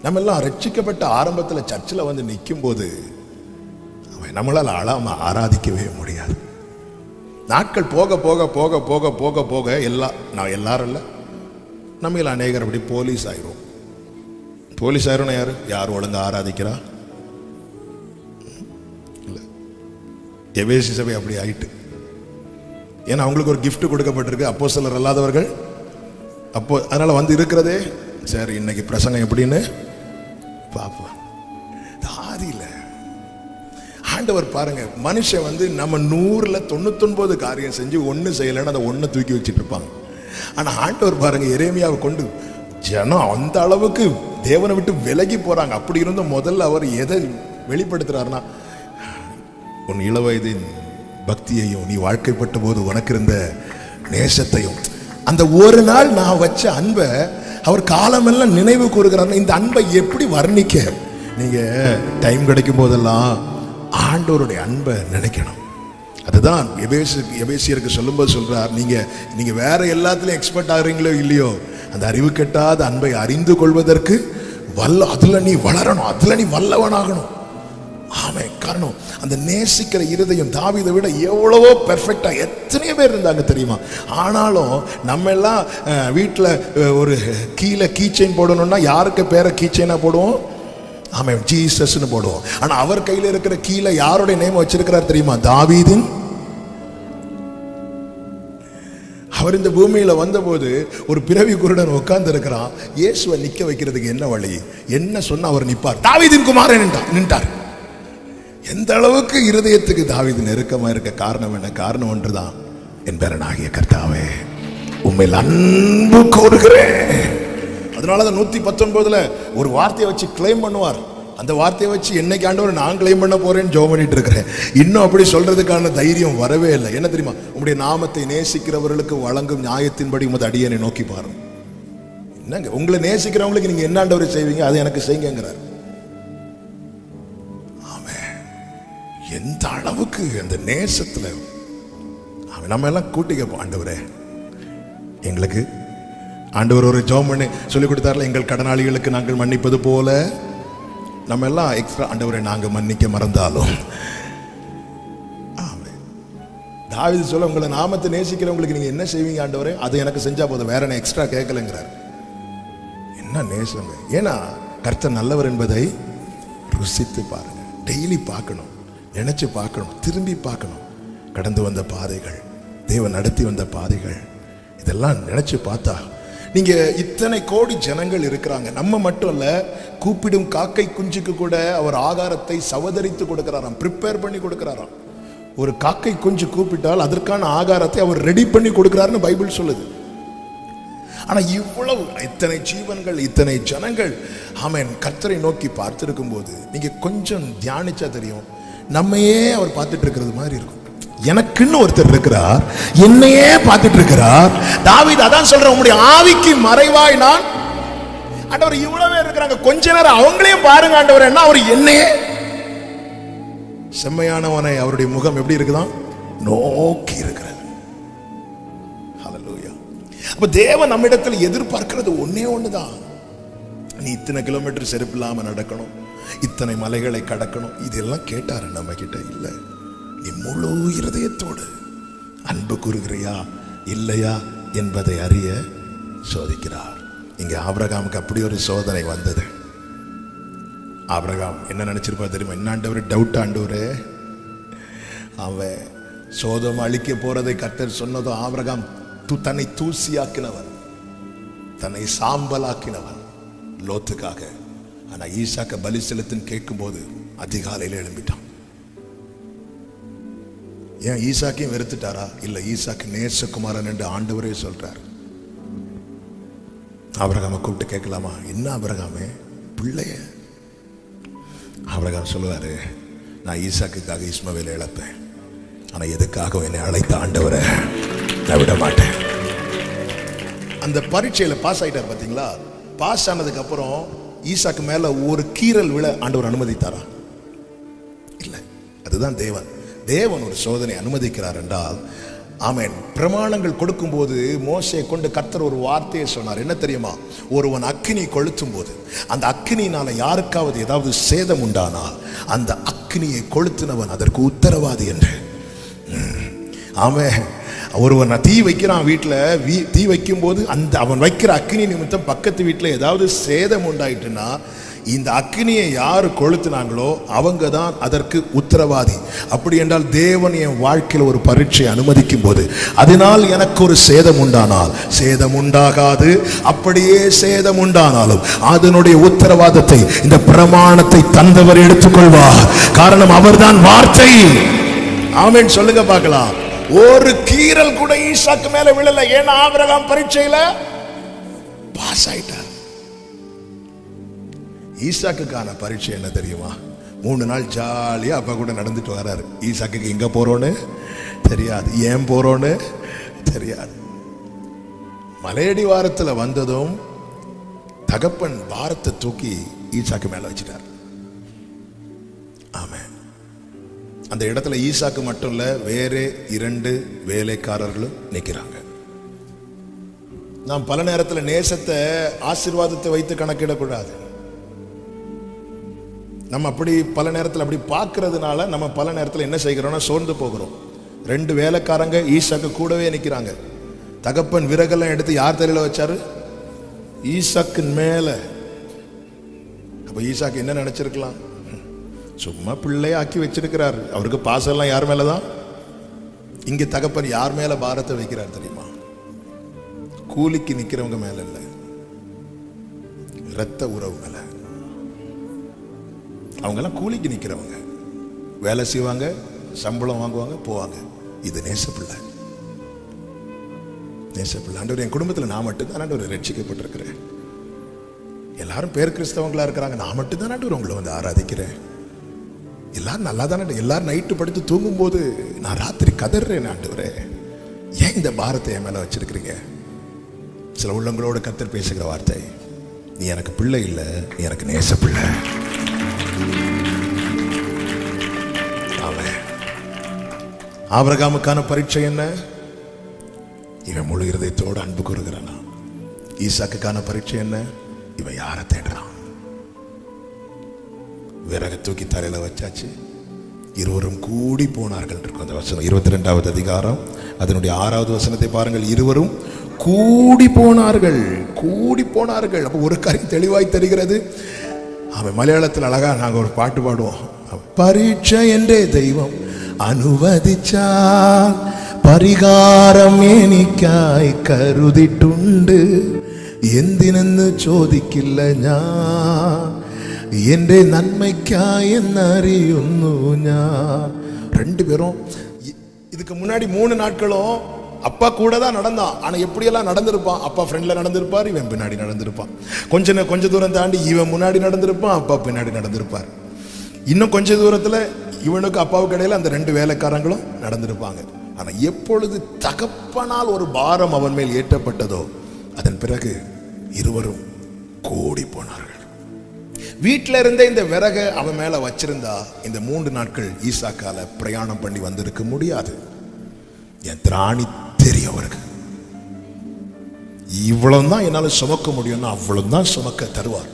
நம்ம எல்லாம் ரட்சிக்கப்பட்ட ஆரம்பத்தில் சர்ச்சில் வந்து நிற்கும் போது நம்மளால் அழாம ஆராதிக்கவே முடியாது. நாட்கள் போக போக போக போக போக போக நான் எல்லாரும் இல்லை, நம்ம அநேகர் அப்படி போலீஸ் ஆயிரும். போலீஸ் ஆயிரும் யார் ஒழுங்கா ஆராதிக்கிறா? இல்லை, எபேசு சபை அப்படி ஆயிட்டு. ஏன்னா அவங்களுக்கு ஒரு கிஃப்ட் கொடுக்கப்பட்டிருக்கு, அப்போஸ்தலர் அல்லாதவர்கள். அப்போ அதனால வந்து இருக்கிறதே சரி, இன்னைக்கு பிரசங்கம் எப்படின்னு பாப்பா. ஆதியில ஆண்டவர் பாருங்க, மனுஷன் வந்து நம்ம 100ல் 99 காரியம் செஞ்சு ஒண்ணு செய்யலைன்னு அதை ஒண்ணு தூக்கி வச்சுட்டு இருப்பாங்க. ஆனா ஆண்டவர் பாருங்க, எரேமியாவை கொண்டு ஜனம் அந்த அளவுக்கு தேவனை விட்டு விலகி போறாங்க. அப்படி இருந்த முதல்ல அவர் எதை வெளிப்படுத்துறாருன்னா, உன் இளவயதின் பக்தியையும் நீ வாழ்க்கைப்பட்ட போது உனக்கு இருந்த நேசத்தையும், அந்த ஒரு நாள் நான் வச்ச அன்பை அவர் காலமெல்லாம் நினைவு கூறுகிறார். இந்த அன்பை எப்படி வர்ணிக்க? நீங்க டைம் கிடைக்கும் போதெல்லாம் ஆண்டவருடைய அன்பை நினைக்கணும். அதுதான் எபேசியருக்கு சொல்லும்போது சொல்றார், நீங்க வேற எல்லாத்துலயும் எக்ஸ்பர்ட் ஆகுறீங்களோ இல்லையோ, அந்த அறிவு கெட்டாத அன்பை அறிந்து கொள்வதற்கு அதுல நீ வளரணும், அதுல நீ வல்லவனாகணும். ஆமே. காரணம், அந்த நேசிக்கிற இருதயம் தாவீதை விட எவ்வளவோ பெர்ஃபெக்டா எத்தனையோ பேர் இருந்தாங்க தெரியுமா? ஆனாலும் நம்ம எல்லாம் வீட்டில் ஒரு கீழே கீச்செயின் போடணும்னா யாருக்கு பேரை கீச்செயினா போடுவோம்? ஆமே, ஜீசஸ்ன்னு போடுவோம். ஆனா அவர் கையில இருக்கிற கீழே யாருடைய நேம் வச்சிருக்கிறார் தெரியுமா? தாவீதின். அவர் இந்த பூமியில வந்தபோது ஒரு பிறவி குருடன் உட்கார்ந்து இருக்கிறான். இயேசுவை நிக்க வைக்கிறதுக்கு என்ன வழி? என்ன சொன்னா அவர் நிப்பார்? தாவீதின் குமாரன் நின்றார். எந்த அளவுக்கு இருதயத்துக்கு தாவீது நெருக்கமா இருக்க காரணம் என்ன? காரணம் ஒன்றுதான், என் பேரனாகிய கர்த்தாவே உம்மையில் அன்பு கூறுகிறேன். அதனாலதான் 119 ஒரு வார்த்தையை வச்சு கிளைம் பண்ணுவார். அந்த வார்த்தையை வச்சு என்னைக்கு ஆண்டவர் நான் கிளைம் பண்ண போறேன்னு ஜெபம் பண்ணிட்டு இருக்கிறேன். இன்னும் அப்படி சொல்றதுக்கான தைரியம் வரவே இல்லை. என்ன தெரியுமா? உங்களுடைய நாமத்தை நேசிக்கிறவர்களுக்கு வழங்கும் நியாயத்தின்படி உமது அடியனை நோக்கி பாருங்க. என்னங்க, உங்களை நேசிக்கிறவங்களுக்கு நீங்க என்ன ஆண்டவர் செய்வீங்க, அதை எனக்கு செய்யுங்கிறார். ஆமே. எந்த அளவுக்கு அந்த நேசத்துல நம்ம எல்லாம் கூட்டி கேட்போம், ஆண்டவரே எங்களுக்கு. ஆண்டவர் ஒரு ஜெபம் பண்ணி சொல்லி கொடுத்தார்ல, எங்கள் கடனாளிகளுக்கு நாங்கள் மன்னிப்பது போல. நம்ம எல்லாம் எக்ஸ்ட்ரா, ஆண்டவரை நாங்க மன்னிக்க மறந்தாலும். தாவீது சொல்ல, உங்களை நாமத்தை நேசிக்கிறவங்களுக்கு நீங்க என்ன செய்வீங்க ஆண்டவரே, அது எனக்கு செஞ்சா போதும், வேற என்ன எக்ஸ்ட்ரா கேட்கலங்கிறார். என்ன நேசங்க! ஏன்னா கர்த்தர் நல்லவர் என்பதை ருசித்து பாருங்க. டெய்லி பார்க்கணும், நினைச்சு பார்க்கணும், திரும்பி பார்க்கணும். கடந்து வந்த பாதைகள், தேவன் நடத்தி வந்த பாதைகள், இதெல்லாம் நினைச்சு பார்த்தா நீங்க இத்தனை கோடி ஜனங்கள் இருக்கிறாங்க. நம்ம மட்டும் இல்ல, கூப்பிடும் காக்கை குஞ்சுக்கு கூட அவர் ஆகாரத்தை சவதரித்து கொடுக்கிறாராம், ப்ரிப்பேர் பண்ணி கொடுக்கிறாராம். ஒரு காக்கை குஞ்சு கூப்பிட்டால் அதற்கான ஆகாரத்தை அவர் ரெடி பண்ணி கொடுக்கிறாருன்னு பைபிள் சொல்லுது. ஆனா இவ்வளவு இத்தனை ஜீவன்கள், இத்தனை ஜனங்கள் ஆமென் கர்த்தரை நோக்கி பார்த்திருக்கும் போது நீங்க கொஞ்சம் தியானிச்சா தெரியும், நம்மையே அவர் பார்த்துட்டு இருக்கிறது மாதிரி இருக்கும். எனக்குன்னு ஒருத்தர் இருக்கிறார், என்னையே பார்த்துட்டு இருக்கிறார். தாவீது அதான் சொல்ற, உங்களுடைய ஆவிக்கு மறைவாய் நான். ஆண்டவர் இவ்வளவு பேர் இருக்கிறாங்க, கொஞ்ச நேரம் அவங்களையும் பாருங்க ஆண்டவர். என்ன, அவர் என்னையே. செம்மையானவனை அவருடைய முகம் எப்படி இருக்குதான்? நோக்கி இருக்கிறது. ஹல்லேலூயா. அப்ப தேவன் நம்மிடத்தில் எதிர்பார்க்கிறது ஒன்னே ஒண்ணுதான். நீ இத்தனை கிலோமீட்டர் செருப்பு இல்லாம நடக்கணும், இத்தனை மலைகளை கடக்கணும், இதெல்லாம் கேட்டாரு நம்ம கிட்ட இல்ல. நீ முழு இருதயத்தோடு அன்பு கூறுகிறியா இல்லையா என்பதை அறிய சோதிக்கிறார். இங்க ஆபிரகாமுக்கு அப்படி ஒரு சோதனை வந்தது. ஆபிரகாம் என்ன நினைச்சிருப்பா தெரியுமா? என்ன ஆண்டவரே, டவுட் ஆண்டவரே. அவன் சோதம் அழிக்க போறதை கர்த்தர் சொன்னதும் ஆபிரகாம் தன்னை தூசியாக்கினவன், தன்னை சாம்பலாக்கினவன் லோத்துக்காக. ஆனா ஈசாக்க பலி செலுத்துன்னு கேட்கும் போது அதிகாலையில் எழும்பிட்டான். ஏன் ஈசாக்கையும் வெறுத்துட்டாரா? இல்ல, ஈசாக்கு நேசகுமாரன் என்று ஆண்டவரே சொல்றார். ஆபிரகாமை கூப்பிட்டு கேட்கலாமா, என்ன ஆபிரகாமே பிள்ளைய? ஆபிரகாம் சொல்லுவாரு, நான் ஈசாக்குக்காக இஸ்மவேலை இழப்பேன், ஆனா எதுக்காக என்னை அழைத்த ஆண்டவரை நான் விட மாட்டேன். அந்த பரீட்சையில பாஸ் ஆயிட்டார் பாத்தீங்களா? பாஸ் ஆனதுக்கு அப்புறம் ஈசாக்கு மேல ஒரு கீறல் விழ ஆண்டவர் அனுமதித்தாரா? இல்ல. அதுதான் தேவன். தேவன் ஒரு சோதனை அனுமதிக்கிறார் என்றால், ஆமென், பிரமாணங்கள் கொடுக்கும் போது மோசேயை கொண்டு கர்த்தர் ஒரு வார்த்தையை சொன்னார். என்ன தெரியுமா? ஒருவன் அக்கினி கொளுத்தும் போது அந்த அக்கினியினால யாருக்காவது ஏதாவது சேதம் உண்டானால் அந்த அக்கினியை கொளுத்தினவன் அதற்கு உத்தரவாதி என்று. ஆமென். ஒருவன் தீ வைக்கிறான், வீட்டில் தீ வைக்கும் போது அந்த அவன் வைக்கிற அக்கினி நிமித்தம் பக்கத்து வீட்டில் ஏதாவது சேதம் உண்டாயிட்டுன்னா இந்த அக்கினியை யாரு கொளுத்தினாங்களோ அவங்க தான் அதற்கு உத்தரவாதி. அப்படி என்றால் தேவன் என் வாழ்க்கையில் ஒரு பரீட்சை அனுமதிக்கும் போது அதனால் எனக்கு ஒரு சேதம் உண்டானால், சேதம் உண்டாகாது, அப்படியே சேதம் உண்டானாலும் அதனுடைய உத்தரவாதத்தை, இந்த பிரமாணத்தை தந்தவர் எடுத்துக்கொள்வார். காரணம் அவர்தான் வார்த்தை. ஆமென் சொல்லுங்க பார்க்கலாம். ஒரு கீறல் கூட ஈசாக்கு மேல விழல. ஏன்னா ஆபிரகாம் பரீட்சையில பாஸ் ஆயிட்டார். ஈசாக்குக்கான பரீட்சை என்ன தெரியுமா? 3 நாள் ஜாலியா அப்பா கூட நடந்துட்டு வர்றாரு. ஈசாக்கு எங்க போறோன்னு தெரியாது, ஏன் போறோன்னு தெரியாது. மலையடி வாரத்துல வந்ததும் தகப்பன் பாரத்தை தூக்கி ஈசாக்கு மேல வச்சிட்டார். ஆமென். அந்த இடத்துல ஈசாக்கு மட்டும் இல்ல, வேற 2 வேலைக்காரர்களும் நிற்கிறாங்க. நாம் பல நேரத்தில் நேசத்தை ஆசீர்வாதத்தை வைத்து கணக்கிடக்கூடாது. நம்ம அப்படி பல நேரத்தில் அப்படி பார்க்கறதுனால நம்ம பல நேரத்தில் என்ன செய்கிறோம்னா சோர்ந்து போகிறோம். 2 வேலைக்காரங்க ஈசாக்கு கூடவே நிற்கிறாங்க. தகப்பன் விறகெல்லாம் எடுத்து யார் தலையில வச்சாரு? ஈசாக்கின் மேல. அப்ப ஈசாக்கு என்ன நினைச்சிருக்கலாம்? சும்மா பிள்ளைய ஆக்கி வச்சிருக்கிறார், அவருக்கு பாசெல்லாம் யார் மேலதான்? இங்க தகப்பன் யார் மேல பாரத்தை வைக்கிறார் தெரியுமா? கூலிக்கு நிக்கிறவங்க மேல இல்ல, இரத்த உறவு மேல. அவங்க எல்லாம் கூலிக்கு நிக்கிறவங்க, வேலை செய்வாங்க, சம்பளம் வாங்குவாங்க, போவாங்க. இது நேசப்பிள்ளை. நேசப்பிள்ளை. ஆண்டவர், என் குடும்பத்தில் நான் மட்டும்தான் ஆண்டவர் ரட்சிக்கப்பட்டிருக்கிறேன். எல்லாரும் பேர் கிறிஸ்தவங்களா இருக்கிறாங்க, நான் மட்டும்தான் ஆண்டவர் உங்களை வந்து ஆராதிக்கிறேன். எல்லாரும் நல்லா தானே, எல்லாரும் நைட்டு படுத்து தூங்கும் போது நான் ராத்திரி கதறேன், ஆண்டவரே ஏன் இந்த பாரத்தை என் மேல வச்சிருக்கிறீங்க? சில உள்ளங்களோட கர்த்தர் பேசுகிற வார்த்தை, நீ எனக்கு பிள்ளை இல்லை, நீ எனக்கு நேச பிள்ளை. ஆமென். ஆபிரகாமுக்கான பரீட்சை என்ன? இவன் முழு இருதயத்தோடு அன்பு கூறுகிறானா? ஈசாக்குக்கான பரீட்சை என்ன? இவன் யாரை தேடுறான்? விறகு தூக்கி தலையில வச்சாச்சு. இருவரும் கூடி போனார்கள் இருக்கும் அந்த வசனம். 22வது அதிகாரம் அதனுடைய 6வது வசனத்தை பாருங்கள். இருவரும் கூடி போனார்கள், கூடி போனார்கள். அப்போ ஒரு காரியம் தெளிவாய் தெரிகிறது. அவன் மலையாளத்தில் அழகா நாங்கள் ஒரு பாட்டு பாடுவோம். பரீட்சை என்றே தெய்வம் അനുവദിച്ചാൽ പരിഹാരം എനിക്കായി കരുതിട്ടുണ്ട്, എന്തിനെന്ന് ചോദിക്കില്ല ഞാൻ, എൻ്റെ നന്മയ്ക്കായി എന്നറിയുന്നു ഞാൻ. 2 பேரும் இதுக்கு முன்னாடி 3 நாட்களும் அப்பா கூட தான் நடந்தான். ஆனா எப்படியெல்லாம் நடந்திருப்பான்? அப்பா ஃப்ரெண்ட்ல நடந்திருப்பார், இவன் பின்னாடி நடந்திருப்பான். கொஞ்ச தூரம் தாண்டி இவன் முன்னாடி நடந்திருப்பான், அப்பா பின்னாடி நடந்திருப்பார். இன்னும் கொஞ்ச தூரத்துல இவனுக்கு அப்பாவுக்கு இடையில அந்த 2 வேலைக்காரங்களும் நடந்திருப்பாங்க. ஆனா எப்பொழுது தகப்பனால் ஒரு பாரம் அவன் மேல் ஏற்றப்பட்டதோ அதன் பிறகு இருவரும் கூடி போனார்கள். வீட்டில இருந்த இந்த விறக அவன் மேல வச்சிருந்தா இந்த 3 நாட்கள் ஈசாக்கால பிரயாணம் பண்ணி வந்திருக்க முடியாது. என் திராணி தெரியும் அவருக்கு. இவ்வளவு தான் என்னால சுமக்க முடியும்னா அவ்வளவு தான் சுமக்க தருவார்.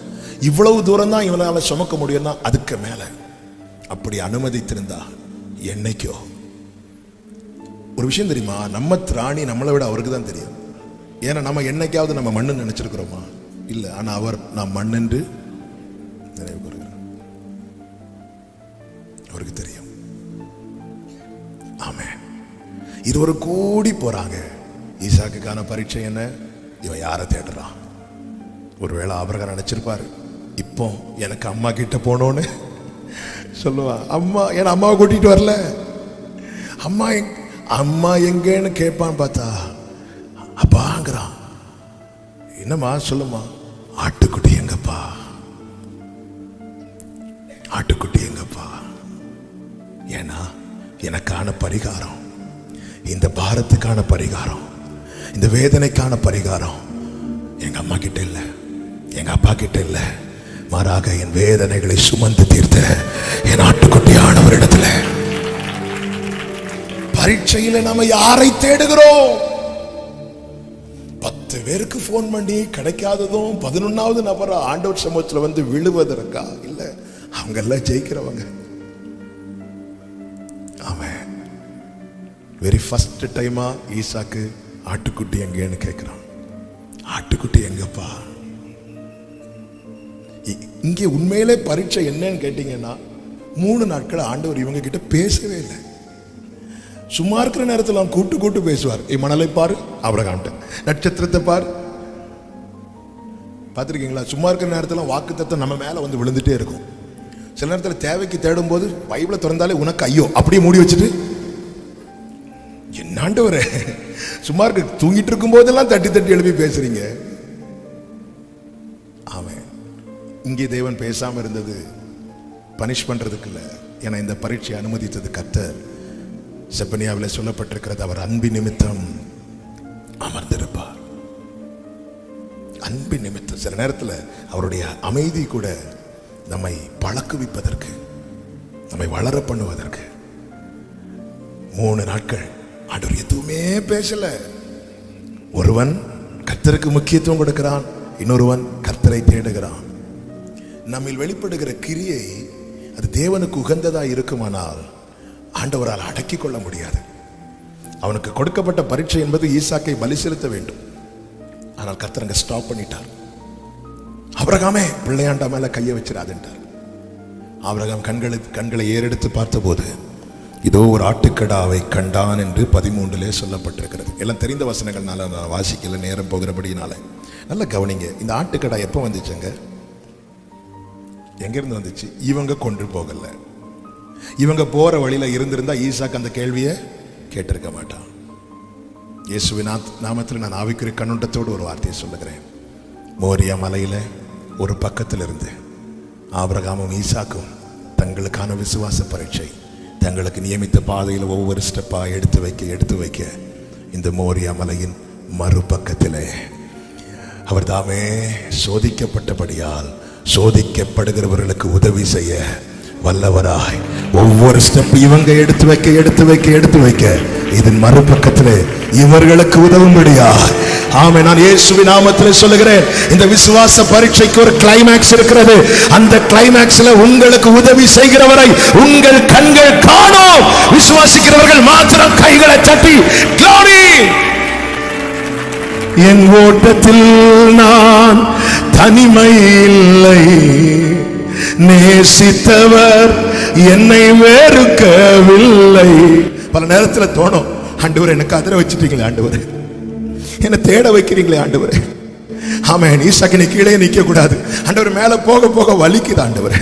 இவ்வளவு தூரம் தான் இவனால சுமக்க முடியும்னா அதுக்கு மேல அப்படி அனுமதித்திருந்தா என்னைக்கோ. ஒரு விஷயம் தெரியுமா? நம்ம திராணி நம்மளை விட அவருக்கு தான் தெரியும். ஏன்னா நம்ம என்னைக்காவது நம்ம மண்ணு நினைச்சிருக்கிறோமா? இல்ல. ஆனா அவர் நான் மண் என்று நினைவு கூறுகிறார். அவருக்கு தெரியும். ஆமென். இருவரும் கூடி போறாங்க. ஈசாக்குக்கான பரீட்சை என்ன? இவன் யாரை தேடுறான்? ஒருவேளை ஆபிரகாம் நினைச்சிருப்பாரு, இப்போ எனக்கு அம்மா கிட்ட போனோன்னு சொல்லுவான். அம்மா என் அம்மாவை கூட்டிட்டு வரல, அம்மா எங்கன்னு கேட்பான்னு பார்த்தா அப்பாங்கிறான். என்னம்மா சொல்லுமா? ஆட்டுக்குட்டி எங்கப்பா, ஆட்டுக்குட்டி எங்கப்பா. ஏன்னா எனக்கான பரிகாரம், இந்த பாரத்துக்கான பரிகாரம், இந்த வேதனைக்கான பரிகாரம் எங்க அம்மா கிட்ட இல்ல, எங்க அப்பா கிட்ட இல்ல. மாறாக என் வேதனைகளை சுமந்து தீர்த்த என் ஆட்டுக்குட்டியானவரிடத்துல. பரீட்சையில நாம யாரை தேடுகிறோம்? 10 பேருக்கு போன் பண்ணி கிடைக்காததும் 11வது நபரா ஆண்டவர் சமூகத்துல வந்து விழுவதற்கா? இல்ல, அவங்க எல்லாம் ஜெயிக்கிறவங்க. ஆமென். வெரி ஃபர்ஸ்ட் டைமா ஈசாக்கு ஆட்டுக்குட்டி எங்கன்னு கேட்கிறான். ஆட்டுக்குட்டி எங்கப்பா? இங்கே உண்மையிலே பரீட்சை என்னன்னு கேட்டீங்கன்னா 3 நாட்கள் ஆண்டவர் இவங்க கிட்ட பேசவே இல்லை. சும்மா இருக்கிற நேரத்தில் அவன் கூட்டு பேசுவார். மணலை பாரு, ஆபிரகாம்கிட்ட நட்சத்திரத்தை பாரு. பார்த்துருக்கீங்களா? சும்மா இருக்கிற நேரத்தில் வாக்குத்தத்தம் நம்ம மேல வந்து விழுந்துட்டே இருக்கும். சில நேரத்தில் தேவைக்கு தேடும் போது பைபிளை திறந்தாலே உனக்கு ஐயோ அப்படியே மூடி வச்சுட்டு, என்னாண்டவரே சும்மா இருக்க தூங்கிட்டு இருக்கும் போதெல்லாம் தட்டி எழுப்பி பேசுறீங்க. ஆமென். இங்கே தேவன் பேசாம இருந்தது பனிஷ் பண்றதுக்கு இல்ல. ஏன்னா இந்த பரீட்சை அனுமதித்தது கர்த்தர். செப்பனியாவில் சொல்லப்பட்டிருக்கிறது, அவர் அன்பின் நிமித்தம் அமர்ந்திருப்பார். அன்பின் நிமித்தம். சில நேரத்தில் அவருடைய அமைதி கூட நம்மை பழக்குவிப்பதற்கு, நம்மை வளர பண்ணுவதற்கு. 3 நாட்கள் ஆண்டவர் எதுவுமே பேசல. ஒருவன் கர்த்தருக்கு முக்கியத்துவம் கொடுக்கிறான், இன்னொருவன் கர்த்தரை தேடுகிறான். நம்மில் வெளிப்படுகிற கிரியை அது தேவனுக்கு உகந்ததா இருக்குமானால் ஆண்டவரால் அடக்கிக் கொள்ள முடியாது. அவனுக்கு கொடுக்கப்பட்ட பரீட்சை என்பது ஈசாக்கை பலி செலுத்த வேண்டும். ஆனால் கர்த்தர் அங்க ஸ்டாப் பண்ணிட்டார். ஆபிரகாமே பிள்ளையாண்டா மேல கையை வச்சிடாதுன்றார். ஆபிரகாம் கண்களை ஏறெடுத்து பார்த்தபோது இதோ ஒரு ஆட்டுக்கடாவை கண்டான் என்று 13 சொல்லப்பட்டிருக்கிறது. எல்லாம் தெரிந்த வசனங்கள்னால நான் வாசிக்கல, நேரம் போகிறபடினால. நல்ல கவனிங்க, இந்த ஆட்டுக்கடா எப்போ வந்துச்சுங்க? எங்கிருந்து வந்துச்சு? இவங்க கொண்டு போகல. இவங்க போற வழியில இருந்திருந்தா ஈசாக்கு அந்த கேள்வியை கேட்டிருக்க மாட்டான். இயேசுவின் நாமத்தில் நான் ஆவிக்குரிய கண்ணோட்டத்தோடு ஒரு வார்த்தையை சொல்லுகிறேன். மோரியா மலையில ஒரு பக்கத்தில் இருந்து ஆபிரகாமும் ஈசாக்கும் தங்களுக்கான விசுவாச பரீட்சை, தங்களுக்கு நியமித்த பாதையில் ஒவ்வொரு ஸ்டெப்பா எடுத்து வைக்க இந்த மோரியா மலையின் மறுபக்கத்திலே அவர் தாமே சோதிக்கப்பட்டபடியால் சோதிக்கப்படுகிறவர்களுக்கு உதவி செய்ய வல்லவராய் ஒவ்வொரு ஸ்டெப் இவங்க எடுத்து வைக்க இதன் மறுபக்கத்திலே இவர்களுக்கு உதவும்படியா. ஆமே, நான் இயேசுவின் நாமத்தில் சொல்லுகிறேன், இந்த விசுவாச பரீட்சைக்கு ஒரு கிளைமாக்ஸ் இருக்கிறது. அந்த கிளைமாக்ஸ்ல உங்களுக்கு உதவி செய்கிறவரை உங்கள் கண்கள் காணும். விசுவாசிக்கிறவர்கள் மாத்திரம் கைகளை தட்டி glory. என் ஓட்டத்தில் நான் தனிமை இல்லை, நேசித்தவர் என்னை வெறுக்கவில்லை. பல நேரத்தில் தோணும், ஆண்டவர் எனக்கு அதிர வச்சிட்டீங்களே, ஆண்டவர் என்னை தேட வைக்கிறீங்களே ஆண்டவர். ஆமென். ஈசாக்கு கீழே நிற்க கூடாது, ஆண்டவர் மேல போக போக வலிக்குது ஆண்டவர்.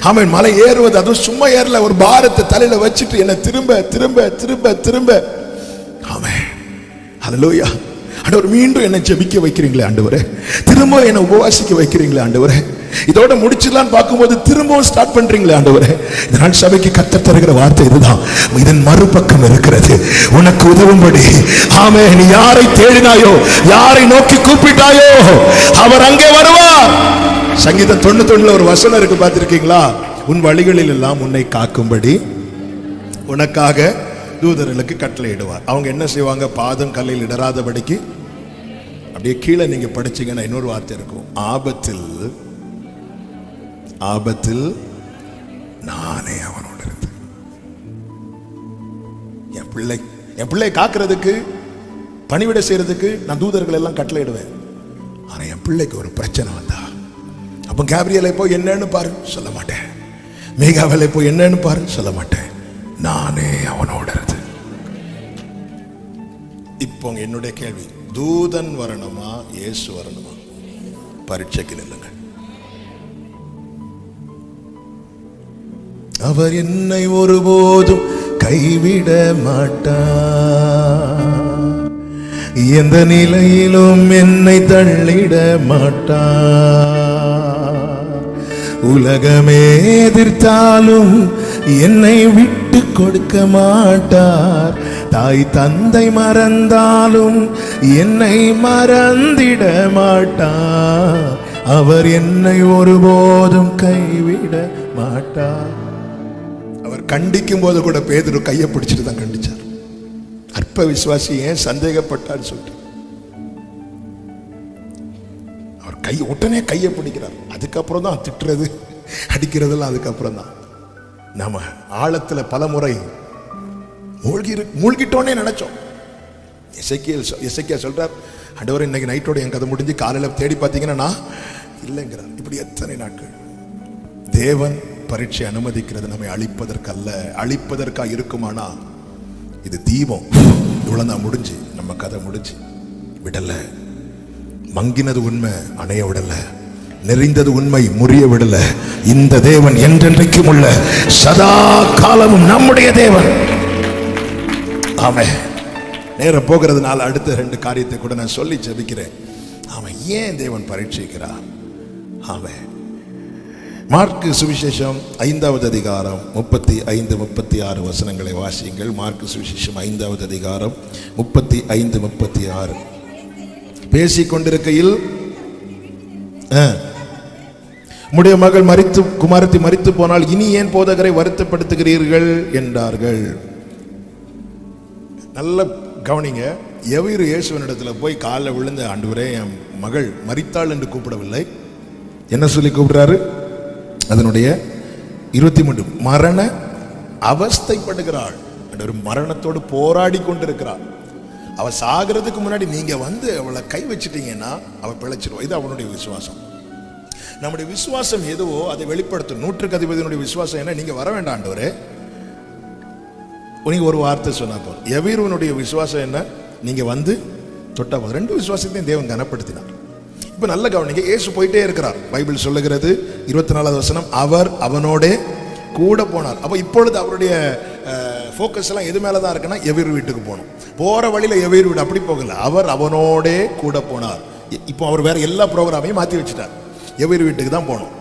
ஆமென். மலை ஏறுவது அதுவும் சும்மா ஏறல, ஒரு பாரத்தை தலையில வச்சுட்டு என்ன திரும்ப திரும்ப திரும்ப திரும்ப. ஆமென். ஹல்லேலூயா. ஆண்டவர் மீண்டும் என்னை ஜெபிக்க வைக்கிறீங்களே ஆண்டவரே, திரும்ப என்னை உபவாசிக்க வைக்கிறீங்களே ஆண்டவரே, இதோட முடிச்சிடலான்னு பார்க்கும்போது திரும்பவும் ஸ்டார்ட் பண்றீங்களே ஆண்டவரே. இதனால் சபைக்கு கர்த்தர் தருகிற வார்த்தை இதுதான், இதன் மறுபக்கம் இருக்கிறது உனக்கு உதவும்படி. ஆமே, நீ யாரை தேடினாயோ, யாரை நோக்கி கூப்பிட்டாயோ அவர் அங்கே வருவார். சங்கீதம் 91 ஒரு வசனம் இருக்கு, பார்த்திருக்கீங்களா? உன் வழிகளில் எல்லாம் உன்னை காக்கும்படி உனக்காக தூதர்களுக்கு கட்டளையிடுவார். அவங்க என்ன செய்வாங்க? பாதம் கல்லில் இடராதபடிக்கு. அப்படியே கீழே நீங்க படிச்சீங்கன்னா இன்னொரு வார்த்தை இருக்கும், ஆபத்தில் நானே அவனோடு இருந்து. என் பிள்ளை காக்கிறதுக்கு, பணிவிட செய்யறதுக்கு நான் தூதர்கள் எல்லாம் கட்டளையிடுவேன். ஆனா என் பிள்ளைக்கு ஒரு பிரச்சனை வந்தா, அப்ப கேப்ரியலை போய் என்னன்னு பாரு சொல்ல மாட்டேன், மேகாவலை போய் என்னன்னு பாரு சொல்ல மாட்டேன், நானே அவனோடு இருந்து. இப்போ என்னுடைய கேள்வி, தூதன் வரணுமா இயேசு வரணுமா? பரீட்சைக்கு நில்லுங்க. அவர் என்னை ஒருபோதும் கைவிட மாட்டார், எந்த நிலையிலும் என்னை தள்ளிட மாட்டார். உலகமே எதிர்த்தாலும் என்னை விட்டு கொடுக்க மாட்டார். தாய் தந்தை மறந்தாலும் என்னை மறந்திட மாட்டார். அவர் என்னை ஒருபோதும் கைவிட மாட்டார். அவர் கண்டிக்கும் போது கூட பேதுரு கையை பிடிச்சிட்டு தான் கண்டிச்சார். அற்ப விசுவாசி ஏன் சந்தேகப்பட்டார் சொல்லிட்டு அவர் உடனே கையை பிடிக்கிறார். அதுக்கப்புறம் தான் திட்டுறது அடிக்கிறதெல்லாம் அதுக்கப்புறம் தான். நாம ஆழத்துல பல முறை மூழ்கிட்டோன்னே நினைச்சோம். எசேக்கியா சொல்றார், ஆண்டவரே இன்னைக்கு நைட்டோட என் கதை முடிஞ்சு காலையில தேடி பார்த்தீங்கன்னா நான் இல்லைங்கிறார். இப்படி எத்தனை நாட்கள். தேவன் பரீட்சை அனுமதிக்கிறது நம்மை அழிப்பதற்கல்ல, அழிப்பதற்கா இருக்குமானா இது தீபம். இவ்வளவுதான் முடிஞ்சு, நம்ம கதை முடிஞ்சு விடல. மங்கினது உண்மை அணைய விடல, நெறிந்தது உண்மை முறிய விடல. இந்த தேவன் என்றென்றைக்கும் உள்ள சதா காலமும் நம்முடைய தேவன். ஆமே. நேரம் போகிறதுனால அடுத்த 2 காரியத்தை கூட நான் சொல்லி ஜெபிக்கிறேன். அவன் ஏன் தேவன் பரீட்சிக்கிறார்? ஆமே. மார்க்கு சுவிசேஷம் 5வது அதிகாரம் 35, 36 வசனங்களை வாசியுங்கள். மார்க்கு சுவிசேஷம் 5வது அதிகாரம் 35, 36. பேசிக் கொண்டிருக்கையில் உம்முடைய மகள் மரித்து குமாரத்தி மரித்து போனால் இனி ஏன் போதகரை வருத்தப்படுத்துகிறீர்கள் என்றார்கள். நல்ல கவனிங்க. எவீரு இயேசுவினிடத்துல போய் காலில் விழுந்த, ஆண்டவரே என் மகள் மரித்தாள் என்று கூப்பிடவில்லை. என்ன சொல்லி கூப்பிடுறாரு? அதனுடைய 23 மரண அவஸ்தைப்படுகிறாள். மரணத்தோடு போராடி கொண்டிருக்கிறாள். அவ சாகிறதுக்கு முன்னாடி நீங்க வந்து அவளை கை வச்சிட்டீங்கன்னா அவ பிழைச்சிருவா. இது அவனுடைய விசுவாசம். நம்முடைய விசுவாசம் எதுவோ அதை வெளிப்படுத்தும். 100க்கு அதிபதியினுடைய விசுவாசம் என்ன? நீங்க வர வேண்டாம் ஆண்டவரே, நீங்க ஒரு வார்த்தை சொன்னா போதும். எவீருவனுடைய விசுவாசம் என்ன? நீங்க வந்து தொட்டா போதும். 2 விசுவாசத்தையும் தேவன் கனப்படுத்தினார். இப்ப நல்ல கவனிங்க. இயேசு போயிட்டே இருக்கிறார். பைபிள் சொல்லுகிறது 24வது வசனம், அவர் அவனோட கூட போனார். அப்ப இப்பொழுது அவருடைய ஃபோக்கஸ் எல்லாம் எது மேலதான் இருக்குன்னா எவீரு வீட்டுக்கு போகணும். போற வழியில எவீரு வீடு அப்படி போகல, அவர் அவனோட கூட போனார். இப்போ அவர் வேற எல்லா ப்ரோக்ராமையும் மாத்தி வச்சுட்டார். எவீரு வீட்டுக்கு தான் போகணும்.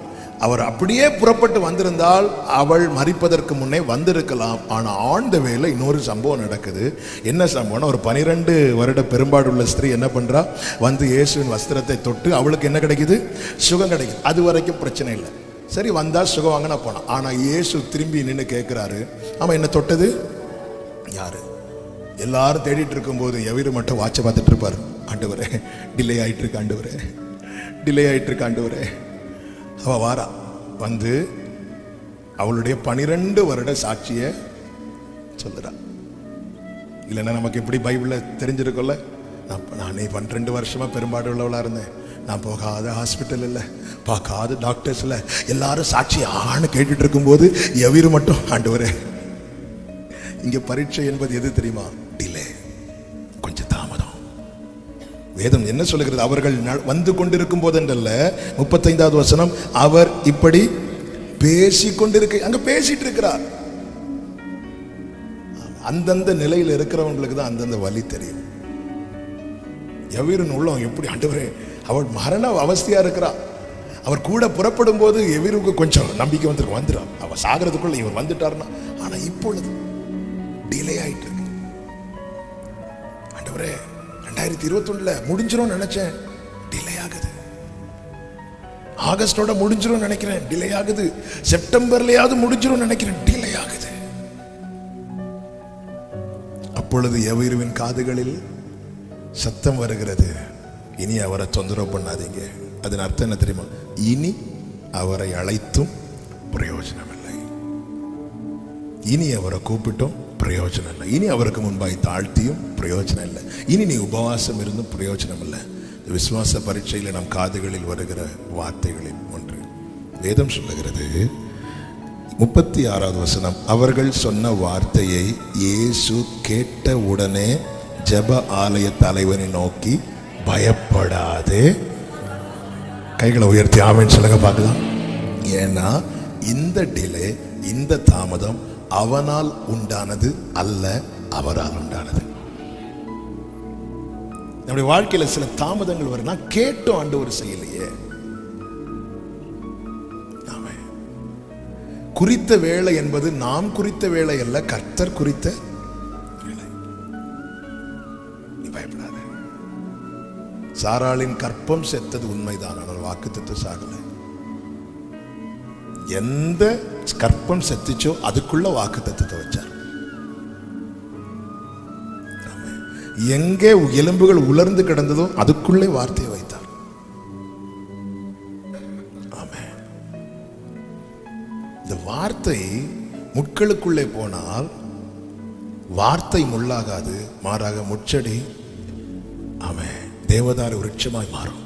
அவர் அப்படியே புறப்பட்டு வந்திருந்தால் அவள் மரிப்பதற்கு முன்னே வந்திருக்கலாம். ஆனா ஆன் த வேல இன்னொரு சம்பவம் நடக்குது. என்ன சம்பவம்? ஒரு 12 வருட பெரும்பாடுள்ள ஸ்திரீ என்ன பண்றா? வந்து இயேசுவின் வஸ்திரத்தை தொட்டு அவளுக்கு என்ன கிடைக்குது? சுகம் கிடைக்குது. அது வரைக்கும் பிரச்சனை இல்லை. சரி, வந்தா சுகம் வாங்கினா போனா. ஆனா இயேசு திரும்பி நின்று கேட்கிறாரு, ஆமா என்ன தொட்டது யாரு? எல்லாரும் தேடிட்டு இருக்கும் போது எவீரு மட்டும் வாட்சை பார்த்துட்டு இருப்பாரு. ஆண்டவரே டிலே ஆயிட்டு இருக்கு, ஆண்டவரே டிலே ஆயிட்டு இருக்கு, ஆண்டவரே. அவ வாரா, வந்து அவளுடைய 12 வருட சாட்சிய சொல்லுறா. இல்லைன்னா நமக்கு எப்படி பைபிள்ல தெரிஞ்சிருக்கோம்ல, நான் 12 வருஷமா பெரும்பாடு உள்ளவளா இருந்தேன். நான் போகாத ஹாஸ்பிட்டல் இல்லை, பார்க்காத டாக்டர்ஸ் இல்லை, எல்லாரும் சாட்சி ஆன்னு கேட்டுட்டு இருக்கும்போது எவீரு மட்டும், ஆண்டவரே. இங்க பரீட்சை என்பது எது தெரியுமா? டிலே, கொஞ்சம் தாமதம். வேதம் என்ன சொல்லுகிறது? அவர்கள் வந்து கொண்டிருக்கும் போது என்றல்ல. 35வது வசனம், அவர் இப்படி பேசிக்கொண்டிருக்க, அங்க பேசிட்டு இருக்கிறார். அந்தந்த நிலையில் இருக்கிறவங்களுக்கு தான் அந்தந்த வலி தெரியும். எவீரின் உள்ளம் எப்படி, ஆண்டவரே அவள் மரண அவஸ்தையா இருக்கிறா. அவர் கூட புறப்படும் போது எவீருக்கு கொஞ்சம் நம்பிக்கை வந்துடும். அவ சாகிறதுக்குள்ள இவர் வந்துட்டார்னா. ஆனா இப்பொழுது டிலே ஆயிட்டு இருக்கு. ஆண்டவரே 2021 முடிஞ்சிரும் நினைச்சேன், டிலே ஆகுது. ஆகஸ்டோட முடிஞ்சிரும் நினைக்கிறேன், டிலே ஆகுது. செப்டம்பர்லயாவது முடிஞ்சிரும் நினைக்கிறேன், டிலே ஆகுது. அப்பொழுது எவீருவின் காதுகளில் சத்தம் வருகிறது, இனி அவரை தொந்தரவு பண்ணாதீங்க. அதன் அர்த்தம் என்ன தெரியுமா? இனி அவரை அழைத்தும் பிரயோஜனம் இல்லை, இனி அவரை கூப்பிட்டும் பிரயோஜனம் இல்லை, இனி அவருக்கு முன்பாய் தாழ்த்தியும் பிரயோஜனம் இல்லை, இனி நீ உபவாசம் இருந்தும் பிரயோஜனம் இல்லை. விசுவாச பரீட்சையில் நம் காதுகளில் வருகிற வார்த்தைகளில் ஒன்று வேதம் சொல்லுகிறது. 36வது வசனம், அவர்கள் சொன்ன வார்த்தையை இயேசு கேட்ட உடனே ஜெப ஆலய தலைவனை நோக்கி, பயப்படாதே. கைகளை உயர்த்தி ஆமென் சொல்லுங்க பார்க்கலாம். ஏன்னா இந்த டிலே, இந்த தாமதம் அவனால் உண்டானது அல்ல, அவரால் உண்டானது. நம்முடைய வாழ்க்கையில சில தாமதங்கள் வரும்னா கேட்டோம், ஆண்டவர் செய்யலையே. குறித்த வேளை என்பது நாம் குறித்த வேளை அல்ல, கர்த்தர் குறித்த வேளை. நீ பயப்படாத. சாராளின் கற்பம் செத்தது உண்மைதான், ஆனால் வாக்குத்தத்தம் சாகல. எந்த கற்பம் செத்துச்சோ அதுக்குள்ள வாக்குத்தத்தத்தை வச்சார். எங்கே எலும்புகள் உலர்ந்து கிடந்ததோ அதுக்குள்ளே வார்த்தையை வைத்தார். இந்த வார்த்தை முட்களுக்குள்ளே போனால் வார்த்தை முள்ளாகாது, மாறாக முச்செடி தேவதாரு விருட்சமாய் மாறும்.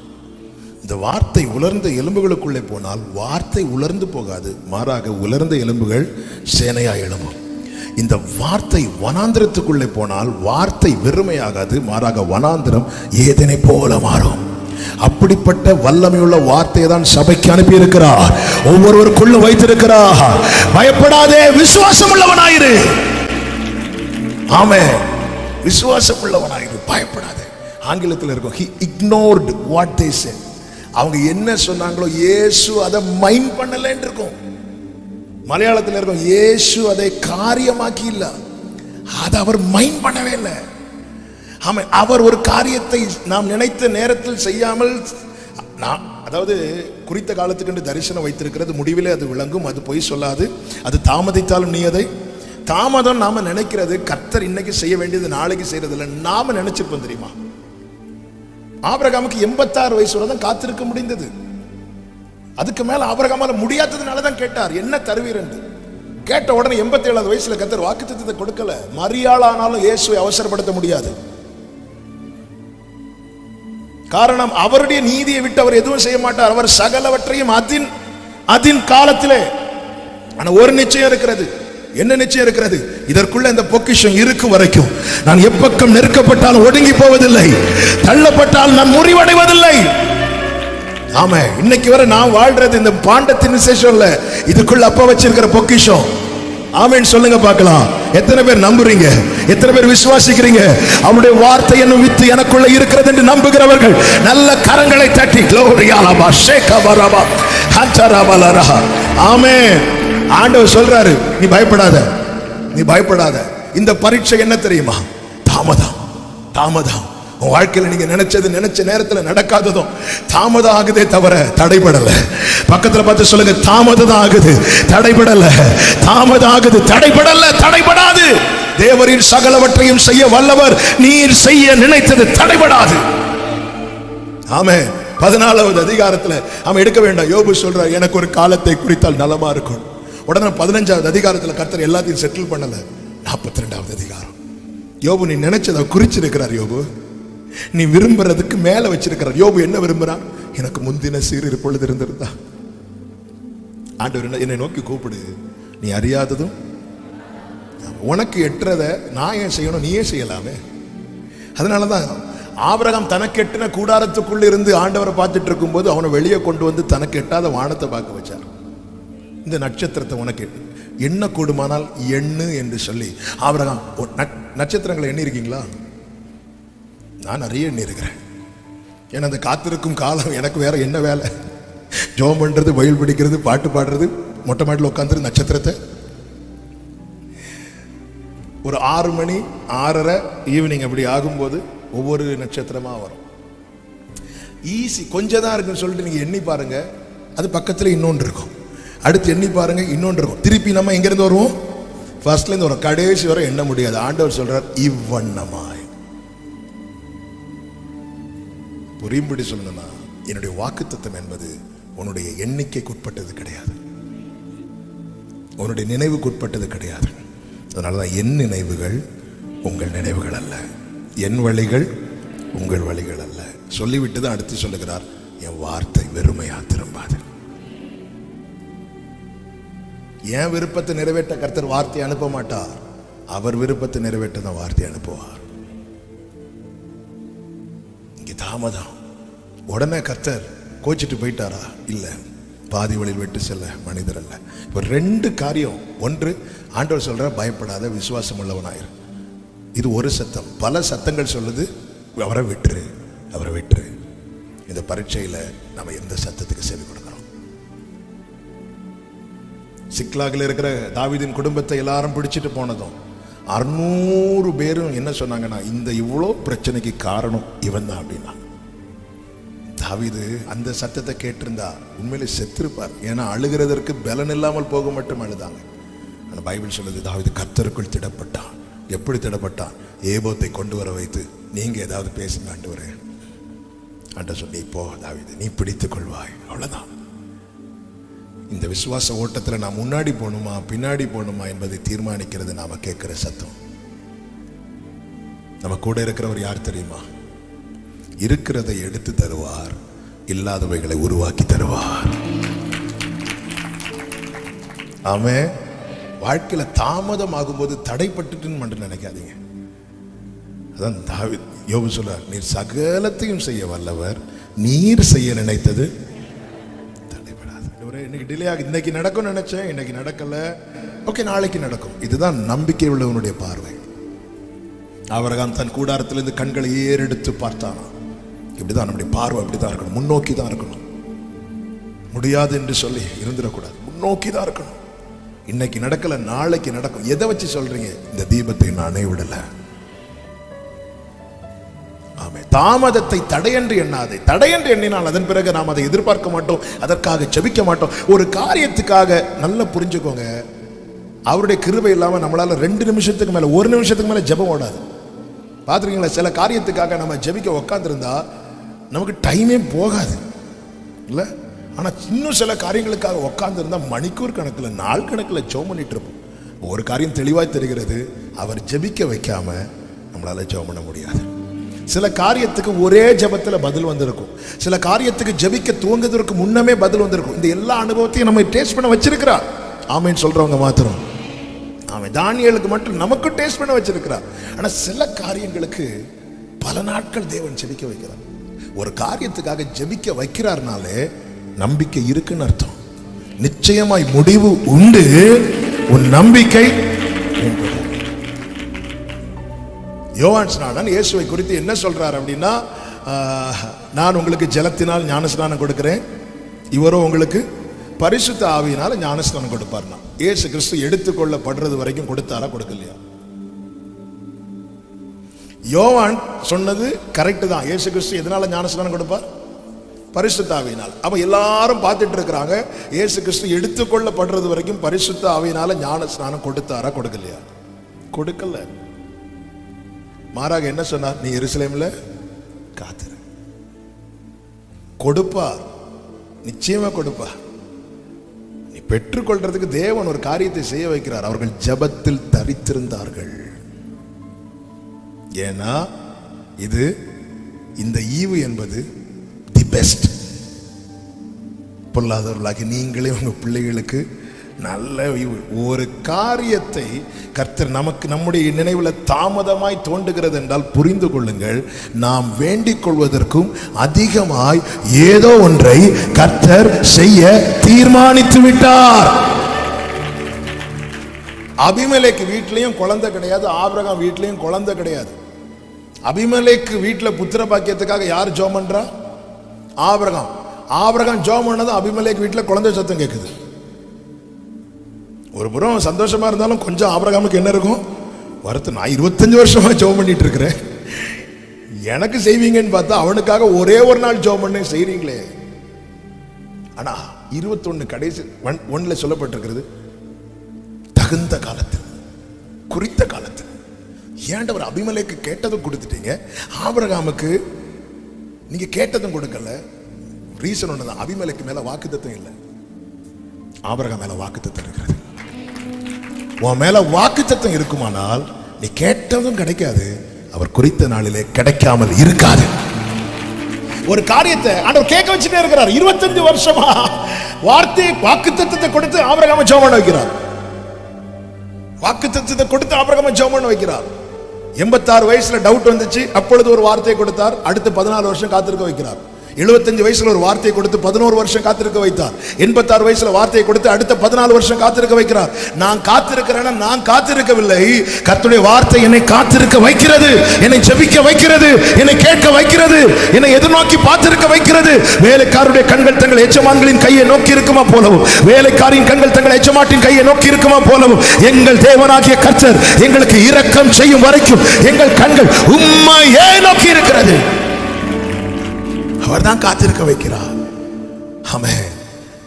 இந்த வார்த்தை உலர்ந்த எலும்புகளுக்குள்ளே போனால் வார்த்தை உலர்ந்து போகாது, மாறாக உலர்ந்த எலும்புகள் சேனையாய் எழும்பும். இந்த வார்த்தை வனாந்திரத்துக்குள்ளே போனால் வார்த்தை வெறுமையாகாது, மாறாக வனாந்திரம் ஏதனை போல மாறும். அப்படிப்பட்ட வல்லமையுள்ள வார்த்தையை தான் சபைக்கு அனுப்பி இருக்கிறார், ஒவ்வொருவருக்குள்ள வைத்திருக்கிறார். பயப்படாதே, விசுவாசம் உள்ளவனாயிரு. ஆமென். விசுவாசம் உள்ளவனாயிரு, பயப்படாதே. ஆங்கிலத்தில் இருக்கும், he ignored what they said. அவங்க என்ன சொன்னாங்களோ இயேசு அதை மைண்ட் பண்ணலன்னு இருக்கும். மலையாளத்தில் இருக்கும், இயேசு அதை காரியமாக்கி இல்ல, அதை அவர் மைண்ட் பண்ணவே இல்லை. அவர் ஒரு காரியத்தை நாம் நினைத்த நேரத்தில் செய்யாமல், அதாவது குறித்த காலத்துக்கு தரிசனம் வைத்திருக்கிறது, முடிவிலே அது விளங்கும், அது பொய் சொல்லாது. அது தாமதித்தாலும் நீ அதை தாமதம் நாம நினைக்கிறது கர்த்தர் இன்னைக்கு செய்ய வேண்டியது நாளைக்கு செய்யறது இல்லை, நாம நினைச்சிருப்போம். தெரியுமா, ஆபிரகாமுக்கு 86 வயசு வரை தான் காத்திருக்க முடிந்தது. அதுக்கு மேல ஆபிரகாமால முடியாததுனால தான் கேட்டார், என்ன தருவீர் என்று. கேட்ட உடனே 87 வயசுல கர்த்தர் வாக்குத்தத்தத்தை கொடுக்கல. மரியாளானாலும் இயேசுவை அவசரப்படுத்த முடியாது. காரணம், அவருடைய நீதியை விட்டு அவர் எதுவும் செய்ய மாட்டார். அவர் சகலவற்றையும் அதின் காலத்திலே. ஆனா ஒரு நிச்சயம் இருக்கிறது. என்ன நிச்சயம் இருக்கிறது? இதற்குள்ள இந்த பொக்கிஷம் இருக்கும் வரைக்கும் நான் எப்பக்கம் நெருக்கப்பட்டால் ஒடுங்கி போவதில்லை, தள்ளப்பட்டால் நான் முறிவடைவதில்லை. ஆமா, இன்னைக்கு வரை நான் வாழ்றது இந்த பாண்டத்தின் விசேஷம் இல்ல, இதுக்குள்ள அப்ப வச்சிருக்கிற பொக்கிஷம். ஆமென் சொல்லுங்க பார்க்கலாம். எத்தனை பேர் நம்புறீங்க? எத்தனை பேர் விசுவாசிக்கிறீங்க? அவருடைய வார்த்தை என்னும் வித்து எனக்குள்ள இருக்கிறது என்று நம்புகிறவர்கள் நல்ல கரங்களை தட்டி க்ளோரியாலபா ஷேகபரபா ஹந்தரபலரா. ஆமென். ஆண்டவர் சொல்றாரு, நீ பயப்படாத, நீ பயப்படாத. இந்த பரீட்சை என்ன தெரியுமா? தாமதம். தாமதம். உன் வாழ்க்கையில் நீங்க நினைச்ச நேரத்தில் நடக்காததும் தாமதம் ஆகுதே தவிர தடைபடல. பக்கத்துல பார்த்து சொல்லுங்க, தாமதம் ஆகுது, தடைபடல. தாமதம் ஆகுது, தடைபடல, தடைபடாது. தேவரின் சகலவற்றையும் செய்ய வல்லவர். நீர் செய்ய நினைத்தது தடைபடாது. ஆமென். 14வது அதிகாரத்துல அவன் எடுக்க வேண்டாம். யோபு சொல்றார், எனக்கு ஒரு காலத்தை குறித்தால் நலமா இருக்கும். உடனே 15வது அதிகாரத்துல கர்த்தர் எல்லாத்தையும் செட்டில் பண்ணல. 42வது அதிகாரம் யோபு நீ நினைச்சதை குறிச்சிருக்கிறார். யோபு நீ விரும்புறதுக்கு மேல வச்சிருக்கிறார். யோபு என்ன விரும்புறான்? எனக்கு முந்தின சீர் பொழுது இருந்திருந்தா. ஆண்டவர் என்னை நோக்கி கூப்பிடு, நீ அறியாததும் உனக்கு எட்டுறத நான் ஏன் செய்யணும், நீயே செய்யலாமே. அதனாலதான் ஆபிரகாம் தனக்கு எட்டின கூடாரத்துக்குள்ள இருந்து ஆண்டவரை பார்த்துட்டு இருக்கும் போது அவனை வெளியே கொண்டு வந்து தனக்கு எட்டாத வானத்தை பார்க்க வச்சார். இந்த நட்சத்திரத்தை உனக்கு எண்ண கூடுமானால் எண்ணு என்று சொல்லி ஆபிரகாம். நட்சத்திரங்களை எண்ணி இருக்கீங்களா? நான் நிறைய எண்ணி இருக்கிறேன். ஏன்னா அந்த காத்திருக்கும் காலம் எனக்கு வேற என்ன வேலை? ஜோம் பண்றது, வயல் பிடிக்கிறது, பாட்டு பாடுறது, மொட்டை மாட்டில் உட்காந்துரு நட்சத்திரத்தை. ஒரு 6 மணி 6:30 ஈவினிங் அப்படி ஆகும்போது ஒவ்வொரு நட்சத்திரமா வரும். ஈஸி, கொஞ்சம் தான் இருக்குன்னு சொல்லிட்டு நீங்க எண்ணி பாருங்க. அது பக்கத்துல இன்னொன்று இருக்கும். அடுத்து எண்ணி பாருங்க, இன்னொன்று இருக்கும். திருப்பி நம்ம எங்க இருந்து வருவோம்? ஃபர்ஸ்ட்ல இருந்து வரும். கடைசி வரை எண்ண முடியாது. ஆண்டவர் சொல்றார், இவ்வண்ணமாய். புரியும்படி சொல்லணும்னா, என்னுடைய வாக்குத்தத்தம் என்பது உன்னுடைய எண்ணிக்கைக்குட்பட்டது கிடையாது, உன்னுடைய நினைவுக்குட்பட்டது கிடையாது. அதனாலதான் என் நினைவுகள் உங்கள் நினைவுகள் அல்ல, என் வழிகள் உங்கள் வழிகள் அல்ல சொல்லிவிட்டு தான் அடுத்து சொல்லுகிறார், என் வார்த்தை வெறுமையா திரும்பாது. என் விருப்பத்தை நிறைவேற்ற கர்த்தர் வார்த்தை அனுப்ப மாட்டார். அவர் விருப்பத்தை நிறைவேற்ற தான் வார்த்தை அனுப்புவார். இங்கே தாமதம். உடனே கர்த்தர் கோச்சிட்டு போயிட்டாரா? இல்ல, பாதி வழியில் விட்டு செல்ல மனிதர் அல்ல. இப்போ 2 காரியம். ஒன்று, ஆண்டவர் சொல்ற பயப்படாத, விசுவாசம் உள்ளவனாயிரு. இது ஒரு சத்தம். பல சத்தங்கள் சொல்லுது, அவரை விட்டுரு, அவரை விட்டுரு. இந்த பரீட்சையில நம்ம எந்த சத்தத்துக்கு செவி கொடுக்கிறோம்? சிக்லாகில் இருக்கிற தாவீதின் குடும்பத்தை எல்லாரும் பிடிச்சிட்டு போனதும் 600 பேரும் என்ன சொன்னாங்கன்னா, இந்த இவ்வளோ பிரச்சனைக்கு காரணம் இவன் தான் அப்படின்னா. தாவீது அந்த சத்தத்தை கேட்டிருந்தா உண்மையிலே செத்திருப்பார். ஏன்னா அழுகிறதற்கு பலன் இல்லாமல் போக மட்டும் அழுதாங்க. அந்த பைபிள் சொல்லுது, தாவீது கர்த்தருக்குள் திடப்பட்டான். எப்படி திடப்பட்டான்? ஏபோத்தை கொண்டு வர வைத்து, நீங்க ஏதாவது பேசுங்க ஆண்டவரே. ஆண்டவர் சொல்லி, இப்போ தாவீது நீ பிடித்துக் கொள்வாய், அவ்வளவுதான். இந்த விசுவாச ஓட்டத்தில் நான் முன்னாடி போகணுமா பின்னாடி போகணுமா என்பதை தீர்மானிக்கிறது நாம கேட்கிற சத்தம். நம்ம கூட இருக்கிறவர் யார் தெரியுமா? இருக்கிறதை எடுத்து தருவார், இல்லாதவைகளை உருவாக்கி தருவார். ஆமே. வாழ்க்கையில தாமதம் ஆகும்போது தடைப்பட்டுட்டுன்னு மட்டும் நினைக்காதீங்க. அதான் தாவீது, யோபு சொல்றார், நீர் சகலத்தையும் செய்ய வல்லவர், நீர் செய்ய நினைத்தது தடைபடாது. இன்னைக்கு டிலே ஆகுது, இன்னைக்கு நடக்கும் நினைச்சேன், இன்னைக்கு நடக்கல, ஓகே நாளைக்கு நடக்கும். இதுதான் நம்பிக்கை உள்ளவனுடைய பார்வை. ஆபிரகாம் தன் கூடாரத்திலிருந்து கண்களை ஏறெடுத்து பார்த்தானா. இப்படிதான் நம்முடைய பார்வை, அப்படிதான் இருக்கணும், முன்னோக்கி தான் இருக்கணும். முடியாது என்று சொல்லி இருந்துடக்கூடாது, முன்னோக்கி தான் இருக்கணும். இன்னைக்கு நடக்கல, நாளைக்கு நடக்கும். எதை வச்சு சொல்றீங்க? இந்த தீபத்தை நானே விடல. ஆமென். தாமதத்தை தடையென்று எண்ணாதே. தடையென்று எண்ணினால் அதன் பிறகு நாம் அதை எதிர்பார்க்க மாட்டோம், அதற்காக ஜெபிக்க மாட்டோம். ஒரு காரியத்துக்காக நல்லா புரிஞ்சுக்கோங்க, அவருடைய கிருபை இல்லாம நம்மளால 2 நிமிஷத்துக்கு மேல 1 நிமிஷத்துக்கு மேல ஜெபம் ஓடாது. பார்த்துருக்கீங்களா? சில காரியத்துக்காக நம்ம ஜெபிக்க உட்காந்துருந்தா நமக்கு டைமே போகாது இல்லை. ஆனால் இன்னும் சில காரியங்களுக்காக உட்காந்துருந்தா மணிக்கூர் கணக்கில் நாள் கணக்கில் ஜெபம் பண்ணிட்டு இருப்போம். ஒரு காரியம் தெளிவாய் தெரிகிறது, அவர் ஜெபிக்க வைக்காம நம்மளால ஜெபம் பண்ண முடியாது. சில காரியத்துக்கு ஒரே ஜெபத்தில் பதில் வந்திருக்கும், சில காரியத்துக்கு ஜெபிக்க துவங்குவதற்கு முன்னமே பதில் வந்திருக்கும். இந்த எல்லா அனுபவத்தையும் நம்ம டேஸ்ட் பண்ண வச்சிருக்கிறார். ஆமேன்னு சொல்றவங்க மாத்திரம் ஆமென். தானியேலுக்கு மட்டும் நமக்கு டேஸ்ட் பண்ண வச்சிருக்கிறார். ஆனா சில காரியங்களுக்கு பல நாட்கள் தேவன் ஜெபிக்க வைக்கிறார். ஒரு காரியத்துக்காக ஜெபிக்க வைக்கிறார்னாலே நம்பிக்கை இருக்குன்னு அர்த்தம். நிச்சயமாய் முடிவு உண்டு, உன் நம்பிக்கை. யோவான் ஸ்நானன் இயேசுவை குறித்து என்ன சொல்றார் அப்படின்னா, நான் உங்களுக்கு ஜலத்தினால் ஞானஸ்நானம் கொடுக்கிறேன், இவரோ உங்களுக்கு பரிசுத்த ஆவியினால ஞானஸ்நானம் கொடுப்பார்னா. இயேசு கிறிஸ்து எடுத்துக்கொள்ளப்படுறது வரைக்கும் கொடுத்தாரா, கொடுக்கலையா? யோவான் சொன்னது கரெக்ட் தான். இயேசு கிறிஸ்து எதனால ஞானஸ்நானம் கொடுப்பார்? பரிசுத்த ஆவியினால். அப்ப எல்லாரும் பார்த்துட்டு இருக்கிறாங்க, இயேசு கிறிஸ்து எடுத்துக்கொள்ளப்படுறது வரைக்கும் பரிசுத்த ஆவியினால ஞானஸ்நானம் கொடுத்தாரா, கொடுக்கலையா? கொடுக்கல. மாறாக என்ன சொன்னார்? நீ எருசலேம்ல காத்திரு, கொடுப்பார், நிச்சயமா கொடுப்பார். நீ பெற்றுக்கொள்றதுக்கு தேவன் ஒரு காரியத்தை செய்ய வைக்கிறார். அவர்கள் ஜெபத்தில் தரித்திருந்தார்கள். ஏன்னா இது இந்த ஈவு என்பது தி பெஸ்ட். பொல்லாதவர்களாகி நீங்களே உங்க பிள்ளைகளுக்கு நல்ல ஈவு. ஒரு காரியத்தை கர்த்தர் நமக்கு நம்முடைய நினைவுல தாமதமாய் தோன்றுகிறது என்றால் புரிந்து கொள்ளுங்கள், நாம் வேண்டிக் கொள்வதற்கும் அதிகமாய் ஏதோ ஒன்றை கர்த்தர் செய்ய தீர்மானித்து விட்டார். அபிமெலேக்கு வீட்லயும் குழந்தை கிடையாது, ஆபிரகாம் வீட்லயும் குழந்தை கிடையாது. அபிமெலேக்கு வீட்டுல புத்திர பாக்கியத்துக்காக யார் ஜெபம் பண்றா? ஆபிரகாம். ஆபிரகாம் ஜெபம் பண்ணது அபிமெலேக்கு வீட்டுல குழந்தை சத்தம் கேட்குது. ஒரு புறம் சந்தோஷமா இருந்தாலும் கொஞ்சம் ஆபிரகாமுக்கு என்ன இருக்கும்? வருத்தம். நான் 25 வருஷமா ஜெபம் பண்ணிட்டு இருக்கிறேன், எனக்கு செய்வீங்கன்னு பார்த்தா அவனுக்காக ஒரே ஒரு நாள் ஜெபம் பண்ண செய்றீங்களே. ஆனா 21 கடைசி 1 சொல்லப்பட்டிருக்கிறது, தகுந்த காலத்தில், குறித்த காலத்தில். ஏண்டவர் அபிமெலேக்கு கேட்டதும் கொடுத்துட்டீங்க, ஆபிரகாமுக்கு நீங்க கேட்டதும் கொடுக்கல. ரீசன் ஒண்ணுதான், அபிமெலேக்கு மேல வாக்குத்தத்தம் இல்லை, ஆபிரகாம் மேல வாக்குத்தத்தம் இருக்கிறது. உன் மேல வாக்குத்தத்தம் இருக்குமானால் நீ கேட்டதும் கிடைக்காது, அவர் குறித்த நாளிலே கிடைக்காமல் இருக்காது. ஒரு காரியத்தை ஆண்டவர் கேட்க வச்சுட்டே இருக்கிறார். 25 வருஷமா வார்த்தை வாக்குத்தத்தத்தை கொடுத்து ஆபிரகாமை ஜெபம் பண்ண வைக்கிறார். வாக்குத்தத்தத்தை கொடுத்து ஆபிரகாமை ஜெபம் பண்ண வைக்கிறார். 86 வயசுல டவுட் வந்துச்சு, அப்பொழுது ஒரு வார்த்தையை கொடுத்தார், அடுத்து 14 வருஷம் காத்திருக்க வைக்கிறார். 75 வயசுல ஒரு வார்த்தையை கொடுத்து 11 வருஷம் காத்திருக்க வைத்தார். 86 வயசுல வார்த்தையை கொடுத்து அடுத்த 14 வருஷம் காத்திருக்க வைக்கிறார். நான் காத்திருக்கிறேன்னா நான் காத்திருக்கவில்லை, கர்த்தருடைய வார்த்தை என்னை காத்திருக்க வைக்கிறது, என்னை ஜெபிக்க வைக்கிறது, என்னை கேட்க வைக்கிறது, என்னை எதிர்நோக்கி பார்த்திருக்க வைக்கிறது. வேலைக்காரருடைய கண்கள் தங்கள் எஜமான்களின் கையை நோக்கி இருக்குமா போலவும், வேலைக்காரின் கண்கள் தங்கள் எஜமாட்டின் கையை நோக்கி இருக்குமா போலவும், எங்கள் தேவனாகிய கர்த்தர் எங்களுக்கு இரக்கம் செய்யும் வரைக்கும் எங்கள் கண்கள் உம்மையே நோக்கி இருக்கிறது. அவர் தான் காத்திருக்க வைக்கிறார். ஆமென்.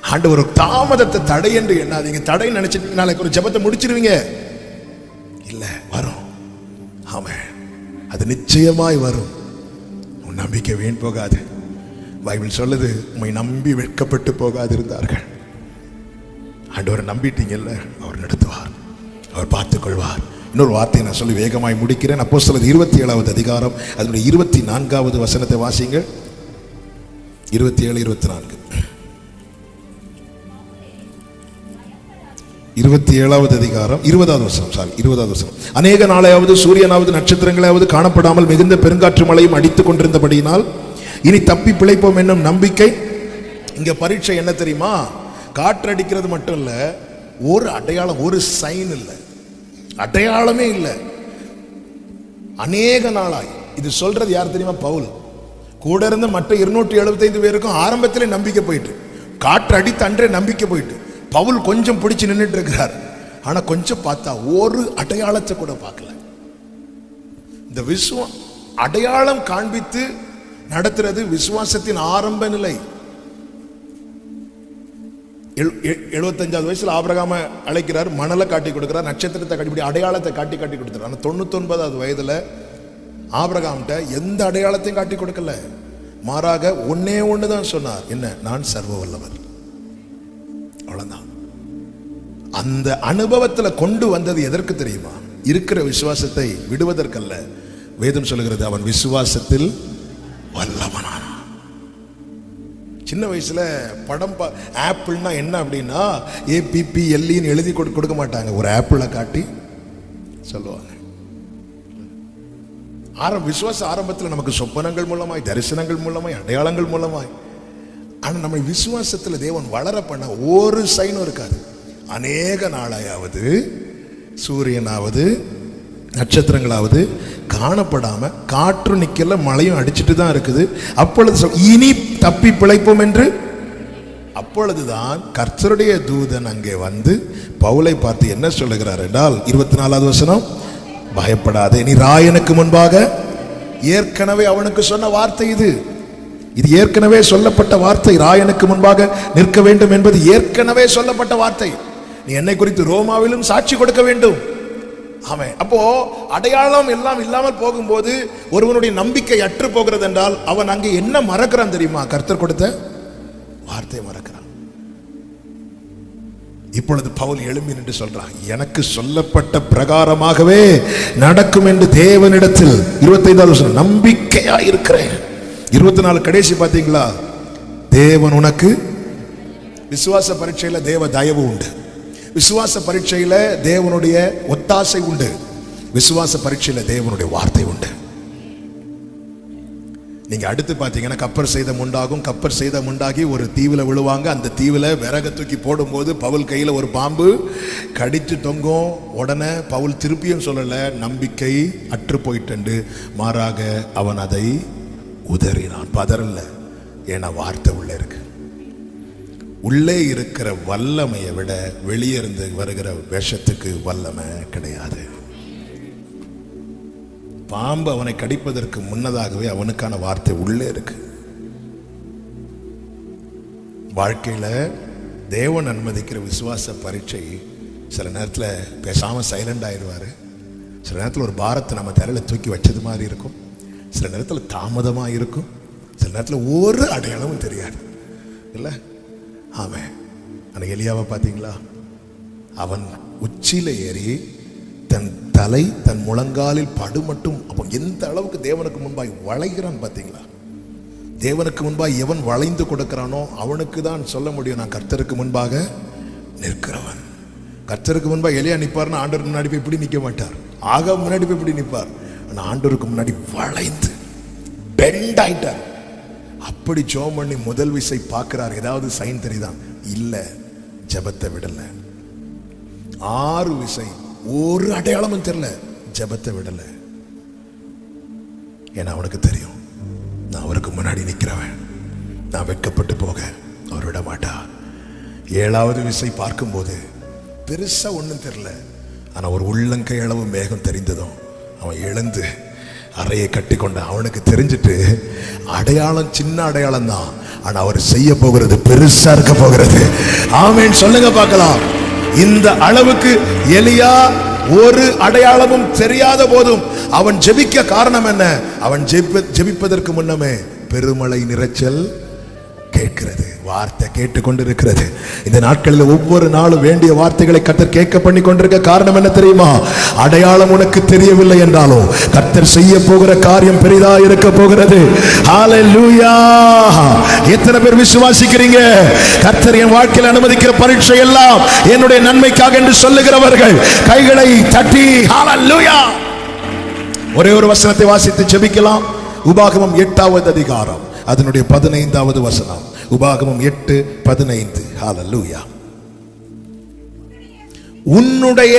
ஆண்டவர் தாமதத்தை தடை என்று எண்ணாதீங்க. தடை நினைச்சிட்டு நாளைக்கு ஒரு ஜெபத்தை முடிச்சிருவீங்க இல்ல, வரும். ஆமென். அது நிச்சயமாய் வரும். உன் நம்பிக்கை வீண் போகாது. பைபிள் சொல்லுது, உம்மை நம்பி வெட்கப்பட்டு போகாது இருந்தார்கள். ஆண்டவரை நம்பிட்டீங்கல்ல, அவர் நடத்துவார், அவர் பார்த்துக் கொள்வார். இன்னொரு வார்த்தையை நான் சொல்லி வேகமாய் முடிக்கிறேன். அப்போஸ்தலர் 27வது அதிகாரம் அதனுடைய 24வது வசனத்தை வாசிங்கள். 27, 24. 27வது அதிகாரம் 20வது வசனம். 20வது வசனம். அநேக நாளையாவது சூரியனாவது நட்சத்திரங்களாவது காணப்படாமல் மிகுந்த பெருங்காற்று மழையும் அடித்துக் கொண்டிருந்தபடியினால் இனி தப்பி பிழைப்போம் என்னும் நம்பிக்கை. இங்க பரீட்சை என்ன தெரியுமா? காற்று அடிக்கிறது மட்டும் இல்ல, ஒரு அடையாளம், ஒரு சைன் இல்லை, அடையாளமே இல்லை. அநேக நாளாய். இது சொல்றது யார் தெரியுமா? பவுல். கூட இருந்த மற்ற 275 பேருக்கும் ஆரம்பத்திலே நம்பிக்கை போயிட்டு, காற்று அடித்து அன்றே நம்பிக்கை போயிட்டு, பவுல் கொஞ்சம் பிடிச்சு நின்றுட்டு இருக்கிறார். ஆனா கொஞ்சம் பார்த்தா ஒரு அடையாளத்தை கூட பார்க்கல. இந்த விசுவம் அடையாளம் காண்பித்து நடத்துறது விசுவாசத்தின் ஆரம்ப நிலை. 75வது வயசுல ஆபிரகாம அழைக்கிறார், மணலை காட்டி கொடுக்கிறார், நட்சத்திரத்தை காட்டி, அடையாளத்தை காட்டி கொடுக்கிறார். ஆனால் 99வது வயதுல ஆபிரகாம்கிட்ட எந்த அடையாளத்தையும் காட்டி கொடுக்கல. மாறாக ஒன்னே ஒண்ணுதான் சொன்னார், என்ன? நான் சர்வ வல்லவர். அவ்வளவுதான். அந்த அனுபவத்துல கொண்டு வந்தது எதற்கு தெரியுமா? இருக்கிற விசுவாசத்தை விடுவதற்கல்ல. வேதம் சொல்லுகிறது, அவன் விசுவாசத்தில் வல்லவனான. சின்ன வயசுல படம் ஆப்பிள்னா என்ன அப்படின்னா APPLன்னு எழுதி கொடுக்க மாட்டாங்க, ஒரு ஆப்பிளை காட்டி சொல்லுவாங்க. விசுவாச ஆரம்பத்தில் நமக்கு சொப்பனங்கள் மூலமாய், தரிசனங்கள் மூலமாய், அடையாளங்கள் மூலமாய். ஆனா நம்ம விசுவாசத்தில் தேவன் வளர பண்ண ஒரு சைனும் இருக்காது. அநேக நாளாயாவது சூரியனாவது நட்சத்திரங்களாவது காணப்படாம, காற்று நிக்கல, மழையும் அடிச்சுட்டு தான் இருக்குது. அப்பொழுது இனி தப்பி பிழைப்போம் என்று. அப்பொழுதுதான் கர்த்தருடைய தூதன் அங்கே வந்து பவுலை பார்த்து என்ன சொல்லுகிறார் என்றால் 24வது வசனம், பயப்படாதே, நீ ராயனுக்கு முன்பாக. ஏற்கனவே அவனுக்கு சொன்ன வார்த்தை இது ஏற்கனவே சொல்லப்பட்ட வார்த்தை. ராயனுக்கு முன்பாக நிற்க வேண்டும் என்பது ஏற்கனவே சொல்லப்பட்ட வார்த்தை. நீ என்னை குறித்து ரோமாவிலும் சாட்சி கொடுக்க வேண்டும். ஆமென். அப்போ அடையாளம் எல்லாம் இல்லாமல் போகும்போது ஒருவனுடைய நம்பிக்கை அற்று போகிறது என்றால் அவன் அங்கே என்ன மறக்கிறான் தெரியுமா? கர்த்தர் கொடுத்த வார்த்தையை மறக்கிறான். இப்பொழுது பவுல் எழும்பி நின்று சொல்றான், எனக்கு சொல்லப்பட்ட பிரகாரமாகவே நடக்கும் என்று தேவனிடத்தில் 25வது வசனம் நம்பிக்கையா இருக்கிறேன். 24 கடைசி பாத்தீங்களா? தேவன் உனக்கு விசுவாச பரீட்சையில தேவ தயவு உண்டு, விசுவாச பரீட்சையில தேவனுடைய ஒத்தாசை உண்டு, விசுவாச பரீட்சையில தேவனுடைய வார்த்தை உண்டு. நீங்க அடுத்து பாத்தீங்கன்னா கப்பர் சேதம் உண்டாகும். கப்பர் சேதம் உண்டாகி ஒரு தீவுல விழுவாங்க. அந்த தீவுல விறக தூக்கி போடும்போது பவுல் கையில ஒரு பாம்பு கடித்து தொங்கும். உடனே பவுல் திருப்பியும் சொல்லல, நம்பிக்கை அற்று போயிட்டு, மாறாக அவன் அதை உதறினான். பதறல, ஏன்னா வார்த்தை உள்ள இருக்கு. உள்ளே இருக்கிற வல்லமையை விட வெளியே இருந்து வருகிற விஷத்துக்கு வல்லமை கிடையாது. பாம்பு அவனை கடிப்பதற்கு முன்னதாகவே அவனுக்கான வார்த்தை உள்ளே இருக்கு. வாழ்க்கையில தேவன் அனுமதிக்கிற விசுவாச பரீட்சை சில நேரத்தில் பேசாம சைலண்ட் ஆயிடுவாரு. சில நேரத்தில் ஒரு பாரத்தை நம்ம தலையில தூக்கி வச்சது மாதிரி இருக்கும். சில நேரத்தில் தாமதமாக இருக்கும். சில நேரத்தில் ஒரு அடையாளமும் தெரியாது இல்லை. ஆமாம். ஆனால் எலியாவை பார்த்தீங்களா? அவன் உச்சியில ஏறி தன் தலை தன் முழங்காலில் படு மட்டும். அப்போ எந்த அளவுக்கு தேவனுக்கு முன்பாய் வளைகிறான் பார்த்தீங்களா? தேவனுக்கு முன்பாய் எவன் வளைந்து கொடுக்கிறானோ அவனுக்கு தான் சொல்ல முடியும், நான் கர்த்தருக்கு முன்பாக நிற்கிறவன். கர்த்தருக்கு முன்பாக எலியா நிற்பார்னா ஆண்டவருக்கு முன்னாடி போய் இப்படி நிற்க மாட்டார். ஆக முன்னாடி போய் இப்படி நிற்பார். ஆனால் ஆண்டவருக்கு முன்னாடி வளைந்து பெண்ட் ஆயிட்டார். அப்படி ஜெபம் பண்ணி முதல் விசை பார்க்கிறார். ஏதாவது சைன் தெரியுதான்? இல்லை. ஜெபத்தை விடல. 6 விசை ஒரு அடையாளமும் தெரியல. ஜெபத்தை விடல. ஏன்னா அவனுக்கு தெரியும், நான் அவருக்கு முன்னாடி நிற்கிறவன், நான் வெட்கப்பட்டு போக அவர் விட மாட்டா. 7வது விசை பார்க்கும்போது பெருசா ஒன்றும் தெரியல. ஆனால் ஒரு உள்ளங்கை அளவு மேகம் தெரிந்ததும் அவன் எழுந்து அறையை கட்டி கொண்ட. அவனுக்கு தெரிஞ்சிட்டு அடையாளம் சின்ன அடையாளம் தான், ஆனா அவர் செய்ய போகிறது பெருசா இருக்க போகிறது. ஆமென் சொல்லுங்க பார்க்கலாம். இந்த அளவுக்கு எலியா ஒரு அடையாளமும் தெரியாத போதும் அவன் ஜெபிக்க காரணம் என்ன? அவன் ஜெபிப்பதற்கு முன்னமே பெருமழை நிறைச்சல் கேட்கிறது, வார்த்தை கேட்டுக்கொண்டிருக்கிறது. இந்த நாட்களில் ஒவ்வொரு நாளும் வேண்டிய வார்த்தைகளை கர்த்தர் கேட்க பண்ணி கொண்டிருக்க காரணம் என்ன தெரியுமா? அடையாளம் உனக்கு தெரியவில்லை என்றாலும் கர்த்தர் செய்ய போகிற காரியம் பெரிதா இருக்க போகிறது. ஹல்லேலூயா! எத்தனை பேர் விசுவாசிக்கிறீங்க? கர்த்தர் என் வாழ்க்கையில் அனுமதிக்கிற பரீட்சை எல்லாம் என்னுடைய நன்மைக்காக என்று சொல்லுகிறவர்கள் கைகளை தட்டி ஹல்லேலூயா! ஒரே ஒரு வசனத்தை வாசித்து ஜெபிக்கலாம். உபாகமம் 8வது அதிகாரம் அதனுடைய 15வது வசனம். உபாகமம் 8:15. ஹல்லேலூயா! உன்னுடைய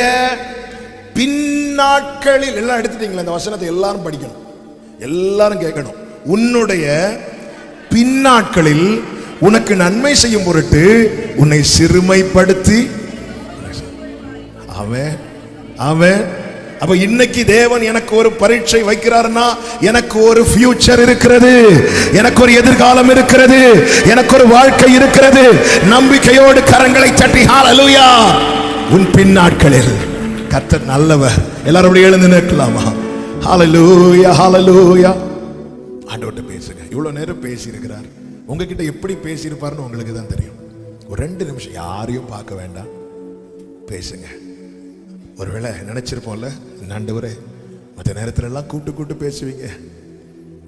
பின்னாட்களில், எல்லாம் எடுத்துட்டீங்களா? இந்த வசனத்தை எல்லாரும் படிக்கணும், எல்லாரும் கேட்கணும். உன்னுடைய பின்னாட்களில் உனக்கு நன்மை செய்யும் பொருட்டு உன்னை சிறுமைப்படுத்தி. அவன் அவன் அப்ப இன்னைக்கு தேவன் எனக்கு ஒரு பரீட்சை வைக்கிறார்னா எனக்கு ஒரு ஃபியூச்சர் இருக்கிறது, எனக்கு ஒரு எதிர்காலம் இருக்கிறது, எனக்கு ஒரு வாழ்க்கை இருக்கிறது. நம்பிக்கையோடு கரங்களை தட்டி ஹalleluya. உன் பின்னாட்களில் கர்த்தர் நல்லவர். எல்லாரும் அப்படியே எழுந்து நிற்கலாமா? ஹalleluya ஹalleluya. ஆண்டவர்ட்ட பேசுங்க. இவ்வளவு நேரம் பேசி இருக்கிறார். உங்ககிட்ட எப்படி பேசி இருப்பாருன்னு உங்களுக்கு தான் தெரியும். ஒரு 2 நிமிஷம் யாரையும் பார்க்க வேண்டாம், பேசுங்க. ஒருவேளை நினைச்சிருப்போம்ல, ஆண்டவரே மற்ற நேரத்துல எல்லாம் கூட்டு பேசுவீங்க,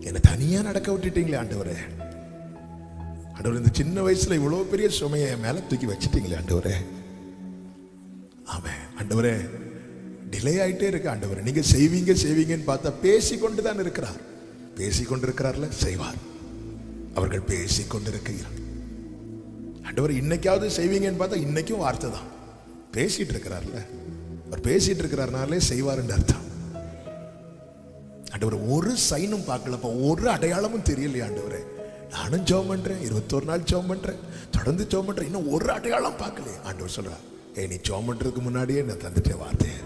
என்னை தனியா நடக்க விட்டுட்டீங்களே ஆண்டவரே. ஆண்டவரே, இந்த சின்ன வயசுல இவ்வளவு பெரிய சுமையை என் மேல தூக்கி வச்சுட்டீங்களே ஆண்டவரே. ஆமென். ஆண்டவரே, டிலே ஆயிட்டே இருக்கு ஆண்டவரே. நீங்க செய்வீங்கன்னு பார்த்தா பேசிக்கொண்டு தான் இருக்கிறார். பேசிக்கொண்டிருக்கிறார்ல, செய்வார். அவர்கள் பேசிக்கொண்டிருக்கிறார். ஆண்டவர் இன்னைக்காவது செய்வீங்கன்னு பார்த்தா இன்னைக்கும் வார்த்தை தான். பேசிட்டு இருக்கிறார்ல, அவர் பேசிட்டு இருக்கிறார்னாலே செய்வார்னு அர்த்தம். ஆண்டவர் ஒரு சைனும் பார்க்கலப்பா, ஒரு அடையாளமும் தெரியலையா ஆண்டவரே. நானும் ஜெபம் பண்றேன், 21 நாள் ஜெபம் பண்றேன், தொடர்ந்து ஜெபம் பண்றேன், இன்னும் ஒரு அடையாளம் பார்க்கலையே. ஆண்டவர் சொல்றார், நீ ஜெபம் பண்றதுக்கு முன்னாடியே நான் தந்துட்டேன் வார்த்தையை,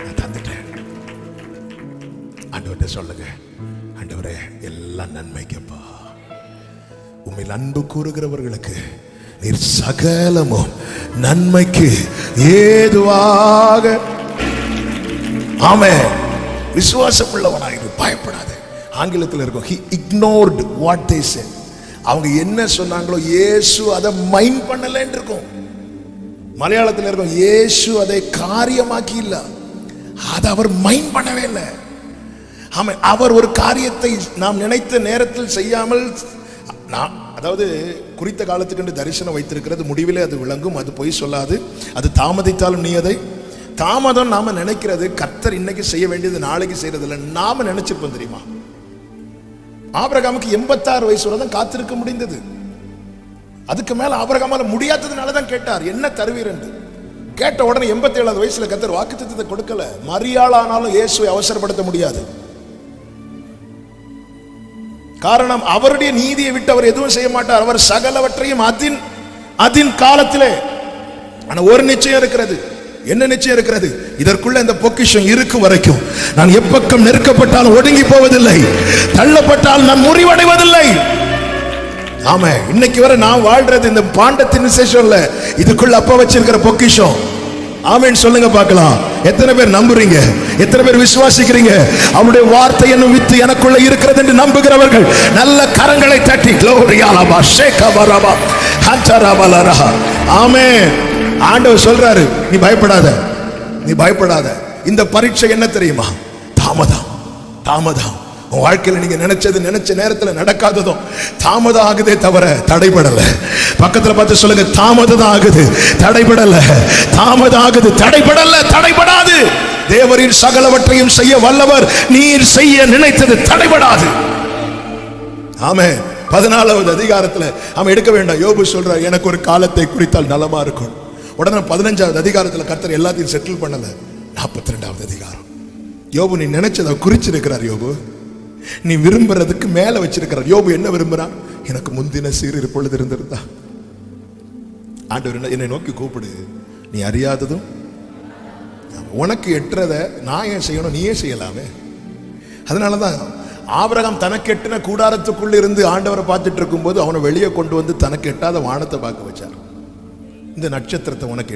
நான் தந்துட்டேன். ஆண்டவர்கிட்ட சொல்லுங்க, ஆண்டவரே எல்லாம் நன்மைக்குப்பா. உண்மையில் அன்பு கூறுகிறவர்களுக்கு நீர் சகலமும் நன்மைக்கு ஏதுவாக. ஆமென். விசுவாசம் உள்ளவனாயிரு, பயப்படாது. ஆங்கிலத்தில் இருக்கும், he ignored what they said. அவங்க என்ன சொன்னாங்களோ இயேசு அதை மைண்ட் பண்ணலன்னு இருக்கும். மலையாளத்தில் இருக்கும், இயேசு அதை காரியமாக்கி இல்ல, அதை அவர் மைண்ட் பண்ணவே இல்லை. ஆமாம், அவர் ஒரு காரியத்தை நாம் நினைத்த நேரத்தில் செய்யாமல், அதாவது குறித்த காலத்துக்கு தரிசனம் வைத்திருக்கிறது, முடிவிலே அது விளங்கும், அது பொய் சொல்லாது. அது தாமதித்தாலும் நீ அதை தாமதம் நாம நினைக்கிறது. கர்த்தர் இன்னைக்கு செய்ய வேண்டியது நாளைக்கு செய்யறது இல்லை, நாம நினைச்சிருப்போம். தெரியுமா, ஆபிரகாமுக்கு 86 வயசு வரை தான் காத்திருக்க முடிந்தது. அதுக்கு மேல ஆபிரகாமால முடியாததுனால தான் கேட்டார், என்ன தருவீர் என்று. கேட்ட உடனே 87 வயசுல கர்த்தர் வாக்குத்தத்தத்தை கொடுக்கல. மரியாளானாலும் இயேசுவை அவசரப்படுத்த முடியாது. காரணம், அவருடைய நீதியை விட்டு அவர் எதுவும் செய்ய மாட்டார். அவர் சகலவற்றையும் அதின் காலத்திலே. ஆனா ஒரு நிச்சயம் இருக்கிறது. என்ன நிச்சயம் இருக்கிறது? இதற்குள்ள இந்த பொக்கிஷம் இருக்கும் வரைக்கும் நான் எப்பக்கம் நெருக்கப்பட்டாலும் ஒடுங்கி போவதில்லை, தள்ளப்பட்டால் நான் முறிவடைவதில்லை. ஆமா, இன்னைக்கு வரை நான் வாழ்றது இந்த பாண்டத்தின் விசேஷம் இல்ல, இதுக்குள்ள அப்ப வச்சிருக்கிற பொக்கிஷம். ஆமென் சொல்லுங்க பார்க்கலாம். எத்தனை பேர் நம்புறீங்க? எத்தனை பேர் விசுவாசிக்கிறீங்க? அவருடைய வார்த்தை என்னும் வித்து எனக்குள்ள இருக்கிறது என்று நம்புகிறவர்கள் நல்ல கரங்களை தட்டி க்ளோரியாலபா ஷேகபரபா ஹந்தரபலரா. ஆமென். ஆண்டவர் சொல்றாரு, நீ பயப்படாத, நீ பயப்படாத. இந்த பரீட்சை என்ன தெரியுமா? தாமதம். தாமதம். உன் வாழ்க்கையில் நீங்க நினைச்ச நேரத்தில் நடக்காததும் தாமதம் ஆகுதே தவிர தடைபடல. பக்கத்துல பார்த்து சொல்லுங்க, தாமதம் ஆகுது, தடைபடல. தாமதம் ஆகுது, தடைபடல, தடைபடாது. தேவரின் சகலவற்றையும் செய்ய வல்லவர். நீர் செய்ய நினைத்தது தடைபடாது. ஆமென். 14வது அதிகாரத்துல அவன் எடுக்க வேண்டாம். யோபு சொல்றார், எனக்கு ஒரு காலத்தை குறித்தால் நலமா இருக்கும். உடனே 15வது அதிகாரத்துல கர்த்தர் எல்லாத்தையும் செட்டில் பண்ணல. 42வது அதிகாரம், யோபு நீ நினைச்சதை குறிச்சிருக்கிறார். யோபு நீ விரும்புறதுக்கு மேல வச்சிருக்கிறார். யோபு என்ன விரும்புறான்? எனக்கு முந்தின சீர் பொழுது இருந்திருந்தா. ஆண்டவர் என்னை நோக்கி கூப்பிடு, நீ அறியாததும் உனக்கு எட்டுறத நான் ஏன் செய்யணும், நீயே செய்யலாமே. அதனாலதான் ஆபிரகாம் தனக்கு எட்டின கூடாரத்துக்குள்ள இருந்து ஆண்டவரை பார்த்துட்டு இருக்கும் போது அவனை வெளியே கொண்டு வந்து தனக்கு எட்டாத வானத்தை பார்க்க வச்சார். இந்த நட்சத்திரத்தை உனக்கு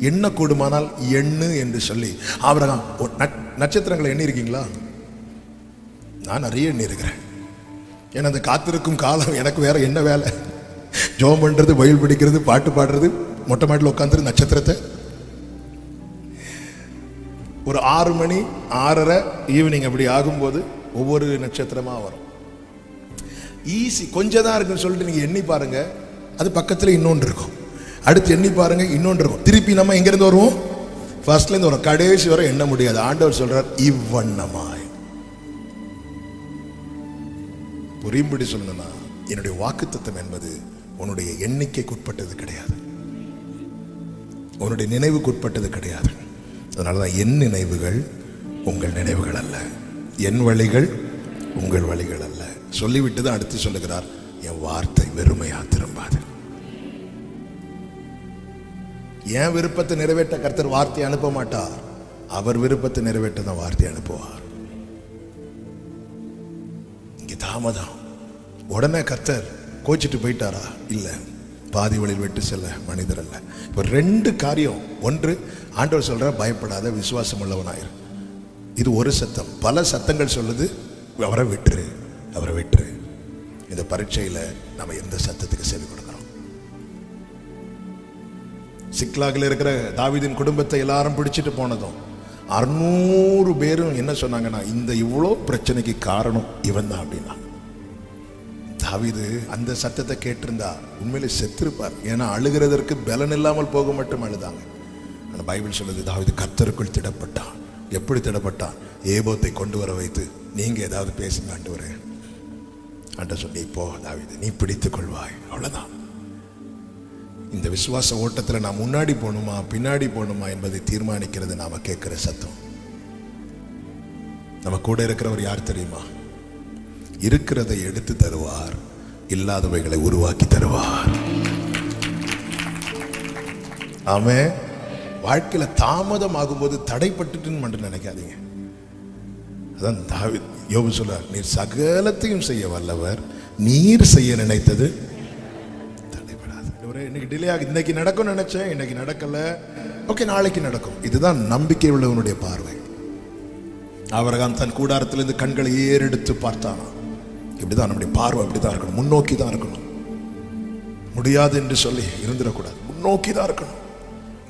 எண்ண கூடுமானால் எண்ணு என்று சொல்லி ஆபிரகாம். நட்சத்திரங்களை எண்ணி இருக்கீங்களா? நான் நிறைய எண்ணி இருக்கிறேன். ஏன்னா அந்த காத்திருக்கும் காலம் எனக்கு வேற என்ன வேலை? ஜோம் பண்றது, பயில் பிடிக்கிறது, பாட்டு பாடுறது, மொட்டை மாட்டில் உட்காந்துரு நட்சத்திரத்தை. ஒரு 6 மணி 6:30 ஈவினிங் அப்படி ஆகும்போது ஒவ்வொரு நட்சத்திரமா வரும். ஈஸி, கொஞ்சம் தான் இருக்குன்னு சொல்லிட்டு நீங்க எண்ணி பாருங்க, அது பக்கத்துல இன்னொன்று இருக்கும். அடுத்து எண்ணி பாருங்க, இன்னொன்று இருக்கும். திருப்பி நம்ம எங்க இருந்து வருவோம்? ஃபர்ஸ்ட்ல இருந்து வரும். கடைசி வரை எண்ண முடியாது. ஆண்டவர் சொல்றார், இவ்வண்ணமாய். புரியும்படி சொல்லணும்னா, என்னுடைய வாக்குத்தத்தம் என்பது உன்னுடைய எண்ணிக்கைக்குட்பட்டது கிடையாது, உன்னுடைய நினைவுக்குட்பட்டது கிடையாது. அதனாலதான் என் நினைவுகள் உங்கள் நினைவுகள் அல்ல, என் வழிகள் உங்கள் வழிகள் அல்ல சொல்லிவிட்டு தான் அடுத்து சொல்லுகிறார், என் வார்த்தை வெறுமையா திரும்பாது. என் விருப்பத்தை நிறைவேற்ற கர்த்தர் வார்த்தையை அனுப்ப மாட்டார். அவர் விருப்பத்தை நிறைவேற்ற தான் வார்த்தையை அனுப்புவார். இங்கே தாமதம். உடனே கர்த்தர் கோச்சிட்டு போயிட்டாரா? இல்லை, பாதி வழியில் விட்டு செல்ல மனிதர் அல்ல. இப்போ 2 காரியம். ஒன்று, ஆண்டவர் சொல்ற பயப்படாத, விசுவாசம் உள்ளவனாயிரு. இது ஒரு சத்தம். பல சத்தங்கள் சொல்லுது அவரை விட்டுரு, அவரை விட்டுரு. இந்த பரீட்சையில் நம்ம எந்த சத்தத்துக்கு செவி கொடுக்கிறோம்? சிக்லாகில் இருக்கிற தாவீதின் குடும்பத்தை எல்லாரும் பிடிச்சிட்டு போனதும் 600 பேரும் என்ன சொன்னாங்கன்னா, இந்த இவ்வளோ பிரச்சனைக்கு காரணம் இவன் தான் அப்படின்னா. தாவீது அந்த சத்தத்தை கேட்டிருந்தா உண்மையிலே செத்திருப்பார். ஏன்னா அழுகிறதற்கு பலன் இல்லாமல் போக மட்டும் அழுதாங்க. ஆனால் பைபிள் சொல்லுது, தாவீது கர்த்தருக்குள் திடப்பட்டான். எப்படி திடப்பட்டான்? ஏபோத்தை கொண்டு வர வைத்து, நீங்க ஏதாவது பேசுங்க ஆண்டவரே. ஆண்டவர் சொல்லி, இப்போ தாவீது நீ பிடித்துக் கொள்வாய். அவ்வளவுதான். இந்த விசுவாச ஓட்டத்தில் நான் முன்னாடி போகணுமா பின்னாடி போகணுமா என்பதை தீர்மானிக்கிறது நாம கேட்கிற சத்தம். நம்ம கூட இருக்கிறவர் யார் தெரியுமா? இருக்கிறதை எடுத்து தருவார், இல்லாதவைகளை உருவாக்கி தருவார். ஆமே. வாழ்க்கையில தாமதம் ஆகும்போது தடைப்பட்டுட்டுன்னு மட்டும் நினைக்காதீங்க. அதான் தாவீது யோபு சொல்றார், நீர் சகலத்தையும் செய்ய வல்லவர், நீர் செய்ய நினைத்தது தடைபடாது. இன்னைக்கு டிலே ஆகுது. இன்னைக்கு நடக்கும் நினைச்சேன், இன்னைக்கு நடக்கல, ஓகே நாளைக்கு நடக்கும். இதுதான் நம்பிக்கை உள்ளவனுடைய பார்வை. ஆபிரகாம் தன் கூடாரத்திலிருந்து கண்களை ஏறெடுத்து பார்த்தானா. இப்படிதான் நம்முடைய பார்வை, அப்படிதான் இருக்கணும். முன்னோக்கி தான் இருக்கணும். முடியாது என்று சொல்லி இருந்துடக்கூடாது. முன்னோக்கி தான் இருக்கணும்.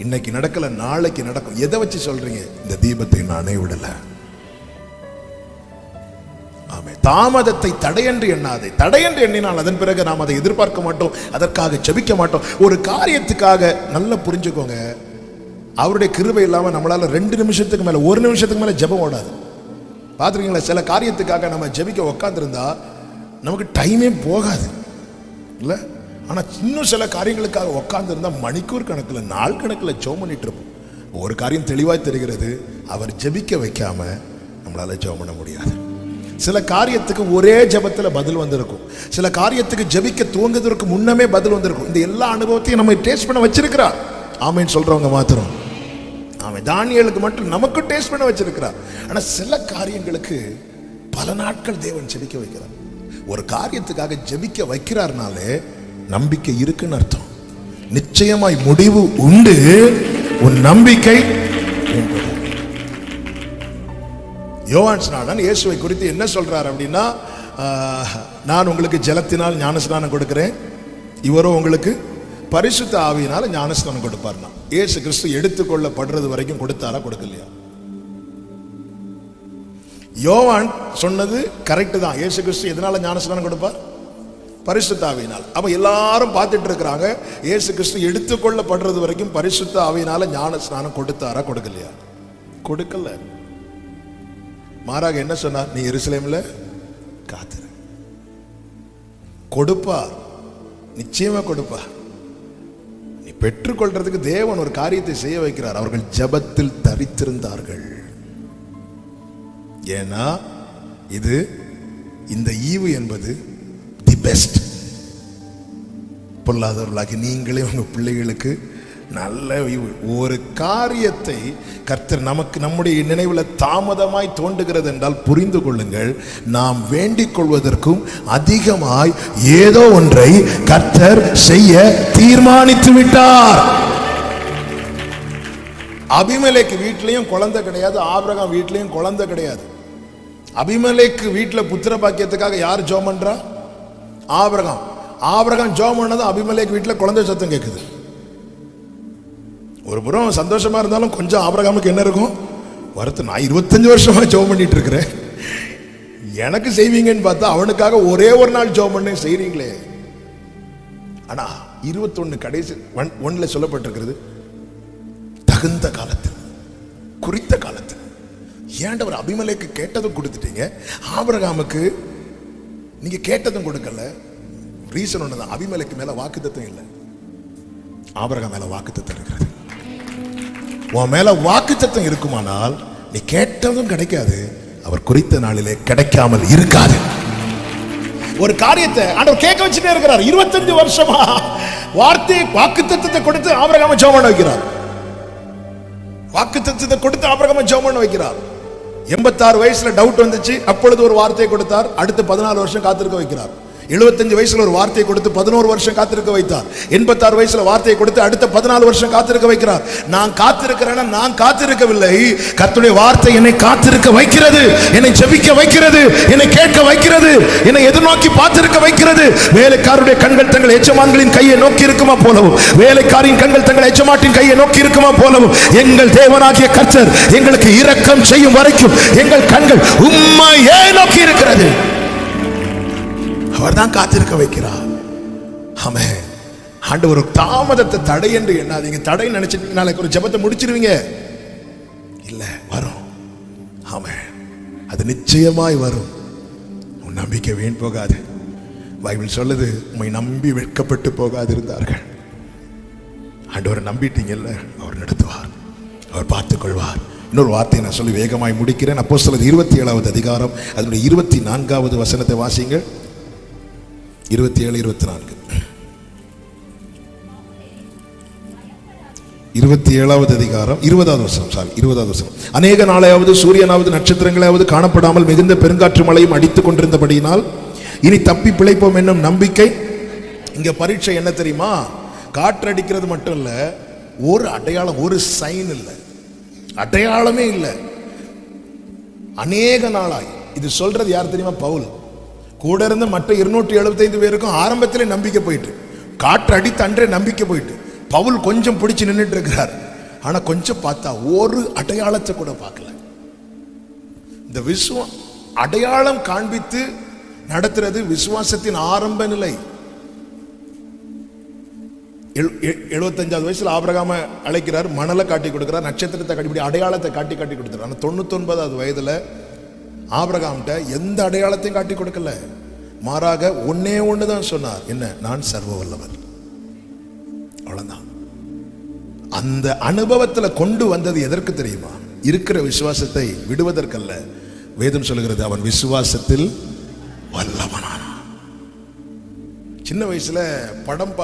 இன்னைக்கு நடக்கல, நாளைக்கு நடக்கும். எதை வச்சு சொல்றீங்க? இந்த தீபத்தை நானே விடல. ஆமே. தாமதத்தை தடையென்று எண்ணாதே. தடையென்று எண்ணினால் அதன் பிறகு நாம் அதை எதிர்பார்க்க மாட்டோம், அதற்காக ஜெபிக்க மாட்டோம். ஒரு காரியத்துக்காக நல்லா புரிஞ்சுக்கோங்க, அவருடைய கிருபை இல்லாம நம்மளால 2 நிமிஷத்துக்கு மேல 1 நிமிஷத்துக்கு மேல ஜெபம் ஓடாது. பார்த்துருக்கீங்களா? சில காரியத்துக்காக நம்ம ஜெபிக்க உட்காந்துருந்தா நமக்கு டைமே போகாது இல்லை. ஆனால் இன்னும் சில காரியங்களுக்காக உட்காந்துருந்தா மணிக்கூர் கணக்கில் நாள் கணக்கில் ஜெபம் பண்ணிட்டு இருப்போம். ஒரு காரியம் தெளிவாக தெரிகிறது, அவர் ஜெபிக்க வைக்காம நம்மளால ஜெபம் பண்ண முடியாது. சில காரியத்துக்கு ஒரே ஜெபத்தில் பதில் வந்திருக்கும், சில காரியத்துக்கு ஜெபிக்க துவங்குவதற்கு முன்னமே பதில் வந்திருக்கும். இந்த எல்லா அனுபவத்தையும் நம்ம டேஸ்ட் பண்ண வச்சிருக்கிறார். ஆமேன்னு சொல்றவங்க மாத்திரம் ஆமாம். தானியேலுக்கு மட்டும் நமக்கு டேஸ்ட் பண்ண வச்சிருக்கிறார். ஆனால் சில காரியங்களுக்கு பல நாட்கள் தேவன் ஜெபிக்க வைக்கிறார். ஒரு காரியத்துக்காக ஜெபிக்க வைக்கிறார்னாலே நம்பிக்கை இருக்குன்னு அர்த்தம். நிச்சயமாய் முடிவு உண்டு, உன் நம்பிக்கை. யோவான் ஸ்நானன் இயேசுவை குறித்து என்ன சொல்றார் அப்படின்னா, நான் உங்களுக்கு ஜலத்தினால் ஞானஸ்நானம் கொடுக்கிறேன், இவரோ உங்களுக்கு பரிசுத்த ஆவியினால ஞானஸ்நானம் கொடுப்பார்னா. இயேசு கிறிஸ்து எடுத்துக்கொள்ளப்படுறது வரைக்கும் கொடுத்தாரா கொடுக்கலையா? யோவான் சொன்னது கரெக்ட் தான். இயேசு கிறிஸ்து எதனால ஞானஸ்நானம் கொடுப்பார்? பரிசுத்த ஆவியினால். அப்ப எல்லாரும் பார்த்துட்டு இருக்கிறாங்க, இயேசு கிறிஸ்து எடுத்துக்கொள்ளப்படுறது வரைக்கும் பரிசுத்த ஆவியினால ஞானஸ்நானம் கொடுத்தாரா கொடுக்கலையா? கொடுக்கல. மாறாக என்ன சொன்னார்? நீ எருசலேம்ல காத்திரு, கொடுப்பார், நிச்சயமா கொடுப்பார். நீ பெற்றுக்கொள்றதுக்கு தேவன் ஒரு காரியத்தை செய்ய வைக்கிறார். அவர்கள் ஜெபத்தில் தரித்திருந்தார்கள். ஏன்னா இது இந்த ஈவு என்பது தி பெஸ்ட். பொல்லாதவர்களாகி நீங்களே உங்க பிள்ளைகளுக்கு நல்ல ஈவு. ஒரு காரியத்தை கர்த்தர் நமக்கு நம்முடைய நினைவில் தாமதமாய் தோன்றுகிறது என்றால் புரிந்து கொள்ளுங்கள், நாம் வேண்டிக் கொள்வதற்கும் அதிகமாய் ஏதோ ஒன்றை கர்த்தர் செய்ய தீர்மானித்து விட்டார். அபிமெலேக்கு வீட்லயும் குழந்தை கிடையாது, ஆபிரகாம் வீட்லயும் குழந்தை கிடையாது. அபிமெலேக்கு வீட்டில் புத்திர பாக்கியத்துக்காக யார் ஜெபம் பண்றா? ஆபிரகாம். ஆபிரகாம் ஜெபம் பண்ணது அபிமெலேக்கு வீட்டில் குழந்தை சத்தம் கேட்குது. ஒரு புறம் சந்தோஷமா இருந்தாலும் கொஞ்சம் ஆபிரகாமுக்கு என்ன இருக்கும்? வருத்தம். நான் 25 வருஷமா ஜெபம் பண்ணிட்டு இருக்கிறேன், எனக்கு செய்வீங்கன்னு பார்த்தா அவனுக்காக ஒரே ஒரு நாள் ஜெபம் பண்ண செய்றீங்களே. ஆனா 21 கடைசி 1 சொல்லப்பட்டிருக்கிறது, தகுந்த காலத்தில், குறித்த காலத்தில். ஏண்டவர் அபிமெலேக்கு கேட்டதும் கொடுத்துட்டீங்க, ஆபிரகாமுக்கு நீங்க கேட்டதும் கொடுக்கல. ரீசன் ஒண்ணுதான், அபிமெலேக்கு மேல வாக்குத்தத்தம் இல்லை, ஆபிரகாம் மேல வாக்குத்தத்தம் இருக்கிறது. உன் மேல வாக்குத்தத்தம் இருக்குமானால் நீ கேட்டதும் கிடைக்காது, அவர் குறித்த நாளிலே கிடைக்காமல் இருக்காது. ஒரு காரியத்தை ஆண்டவர் கேட்க வச்சுட்டே இருக்கிறார். 25 வருஷமா வார்த்தை வாக்குத்தத்தத்தை கொடுத்து ஆபிரகாமை ஜெபம் பண்ண வைக்கிறார். வாக்குத்தத்தத்தை கொடுத்து ஆபிரகாமை ஜெபம் பண்ண வைக்கிறார். 86 வயசுல டவுட் வந்துச்சு, அப்பொழுது ஒரு வார்த்தையை கொடுத்தார். அடுத்து 14 வருஷம் காத்திருக்க வைக்கிறார். 75 வயசுல ஒரு வார்த்தையை கொடுத்து 11 வருஷம் காத்திருக்க வைத்தார். 86 வயசுல வார்த்தையை கொடுத்து அடுத்த 14 வருஷம் காத்திருக்க வைக்கிறார். நான் காத்திருக்கிறேன், நான் காத்திருக்கவில்லை, கர்த்தருடைய வார்த்தை என்னை காத்திருக்க வைக்கிறது, என்னை ஜெபிக்க வைக்கிறது, என்னை கேட்க வைக்கிறது, என்னை எதிர்நோக்கி பார்த்திருக்க வைக்கிறது. வேலைக்காரருடைய கண்கள் தங்கள் எஜமான்களின் கையை நோக்கி இருக்குமா போலவும், வேலைக்காரின் கண்கள் தங்கள் எஜமாட்டின் கையை நோக்கி இருக்குமா போலவும், எங்கள் தேவனாகிய கர்த்தர் எங்களுக்கு இரக்கம் செய்யும் வரைக்கும் எங்கள் கண்கள் உம்மையே நோக்கி இருக்கிறது. அவர் தான் காத்திருக்க வைக்கிறார். ஆமென். ஆண்டவர் ஒரு தாமதத்தை தடை என்று எண்ணாதீங்க. தடை நினைச்சிட்டு நாளைக்கு ஒரு ஜெபத்தை முடிச்சிருவீங்க இல்ல, வரும். ஆமென். அது நிச்சயமாய் வரும். உன் நம்பிக்கை வீண் போகாது. பைபிள் சொல்லுது, உம்மை நம்பி வெட்கப்பட்டு போகாது இருந்தார்கள். ஆண்டவரை நம்பிட்டீங்கல்ல, அவர் நடத்துவார், அவர் பார்த்துக் கொள்வார். இன்னொரு வார்த்தையை நான் சொல்லி வேகமாய் முடிக்கிறேன். அப்போஸ்தலர் 27வது அதிகாரம் அதனுடைய 24வது வசனத்தை வாசிங்கள். 27, 24. 27வது அதிகாரம் 20வது வசனம். 20வது வசனம். அநேக நாளையாவது சூரியனாவது நட்சத்திரங்களாவது காணப்படாமல் மிகுந்த பெருங்காற்று மழையும் அடித்துக் கொண்டிருந்தபடியினால் இனி தப்பி பிழைப்போம் என்னும் நம்பிக்கை. இங்க பரீட்சை என்ன தெரியுமா? காற்று அடிக்கிறது மட்டும் இல்ல, ஒரு அடையாளம், ஒரு சைன் இல்லை, அடையாளமே இல்லை. அநேக நாளாய். இது சொல்றது யார் தெரியுமா? பவுல். கூட இருந்த மற்ற 275 பேருக்கும் ஆரம்பத்திலே நம்பிக்கை போயிட்டு, காற்று அடித்த அன்றே நம்பிக்கை போயிட்டு, பவுல் கொஞ்சம் பிடிச்சு நின்றுட்டு இருக்கிறார். ஆனா கொஞ்சம் பார்த்தா ஒரு அடையாளத்தை கூட பார்க்கல. இந்த அடையாளம் காண்பித்து நடத்துறது விசுவாசத்தின் ஆரம்ப நிலை. 75வது வயசுல ஆபிரகாமை அழைக்கிறார், மணலை காட்டி கொடுக்கிறார், நட்சத்திரத்தை காட்டி, அடையாளத்தை காட்டி கொடுக்கிறார். ஆனா 99வது வயதுல ஆபிரகாம்கிட்ட எந்த அடையாளத்தையும் காட்டி கொடுக்கல. மாறாக ஒன்னே ஒண்ணுதான் சொன்னார். என்ன? நான் சர்வ வல்லவர். அவ்வளவுதான். அந்த அனுபவத்துல கொண்டு வந்தது எதற்கு தெரியுமா? இருக்கிற விசுவாசத்தை விடுவதற்கல்ல. வேதம் சொல்லுகிறது, அவன் விசுவாசத்தில் வல்லவனான. சின்ன வயசுல படம்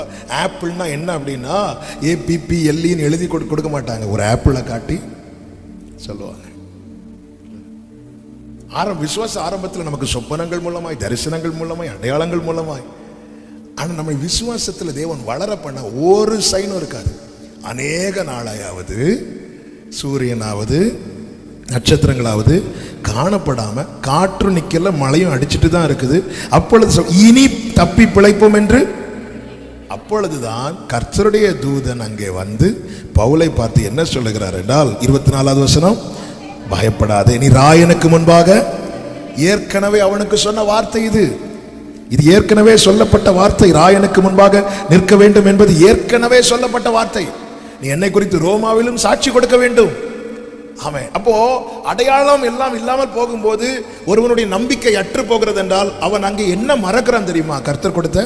ஆப்பிள்னா என்ன அப்படின்னா APPLன்னு எழுதி கொடுக்க மாட்டாங்க, ஒரு ஆப்பிளை காட்டி சொல்லுவாங்க. விசுவாச ஆரம்பத்தில் நமக்கு சொப்பனங்கள் மூலமாய், தரிசனங்கள் மூலமாய், அடையாளங்கள் மூலமாய். ஆனா நம்ம விசுவாசத்தில் தேவன் வளர பண்ண ஒரு சைனும் இருக்காது. அநேக நாளாயாவது சூரியனாவது நட்சத்திரங்களாவது காணப்படாம, காற்று நிக்கல, மழையும் அடிச்சுட்டு தான் இருக்குது. அப்பொழுது இனி தப்பி பிழைப்போம் என்று. அப்பொழுதுதான் கர்த்தருடைய தூதன் அங்கே வந்து பவுலை பார்த்து என்ன சொல்லுகிறார் என்றால் 24வது வசனம், பயப்படாதே, நீ ராயனுக்கு முன்பாக. ஏற்கனவே அவனுக்கு சொன்ன வார்த்தை இது ஏற்கனவே சொல்லப்பட்ட வார்த்தை. ராயனுக்கு முன்பாக நிற்க வேண்டும் என்பது ஏற்கனவே சொல்லப்பட்ட வார்த்தை. நீ என்னை குறித்து ரோமாவிலும் சாட்சி கொடுக்க வேண்டும். ஆமே. அப்போ அடையாளம் எல்லாம் இல்லாமல் போகும்போது ஒருவனுடைய நம்பிக்கை அற்று போகிறது என்றால் அவன் அங்கே என்ன மறக்கிறான் தெரியுமா? கர்த்தர் கொடுத்த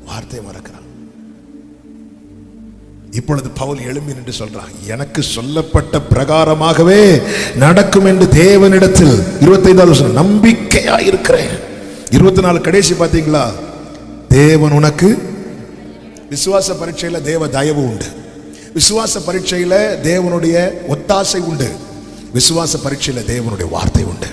வார்த்தை மறக்கிறான். இப்பொழுது பவுல் எழும்பி நின்று சொல்றான், எனக்கு சொல்லப்பட்ட பிரகாரமாகவே நடக்கும் என்று தேவனிடத்தில் 25வது வசனம் நம்பிக்கையா இருக்கிறேன். 24 கடைசி பாத்தீங்களா? தேவன் உனக்கு விசுவாச பரீட்சையில தேவ தயவு உண்டு, விசுவாச பரீட்சையில தேவனுடைய ஒத்தாசை உண்டு, விசுவாச பரீட்சையில தேவனுடைய வார்த்தை உண்டு.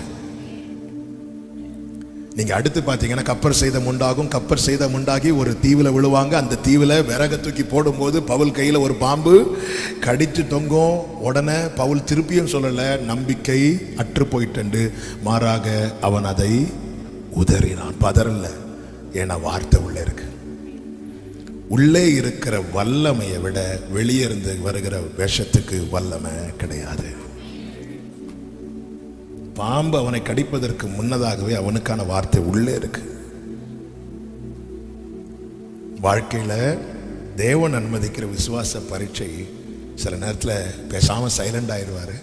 நீங்க அடுத்து பாத்தீங்கன்னா கப்பர் சேதம் உண்டாகும். கப்பர் சேதம் உண்டாகி ஒரு தீவுல விழுவாங்க. அந்த தீவுல விறக தூக்கி போடும்போது பவுல் கையில ஒரு பாம்பு கடித்து தொங்கும். உடனே பவுல் திருப்பியும் சொல்லல நம்பிக்கை அற்று போயிட்டு, மாறாக அவன் அதை உதறினான். பதறல, ஏன்னா வார்த்தை உள்ள இருக்கு. உள்ளே இருக்கிற வல்லமையை விட வெளியே இருந்து வருகிற விஷத்துக்கு வல்லமை கிடையாது. பாம்பு அவனை கடிப்பதற்கு முன்னதாகவே அவனுக்கான வார்த்தை உள்ளே இருக்கு. வாழ்க்கையில தேவன் அனுமதிக்கிற விசுவாச பரீட்சை சில நேரத்தில் பேசாம சைலண்ட் ஆயிடுவாரு.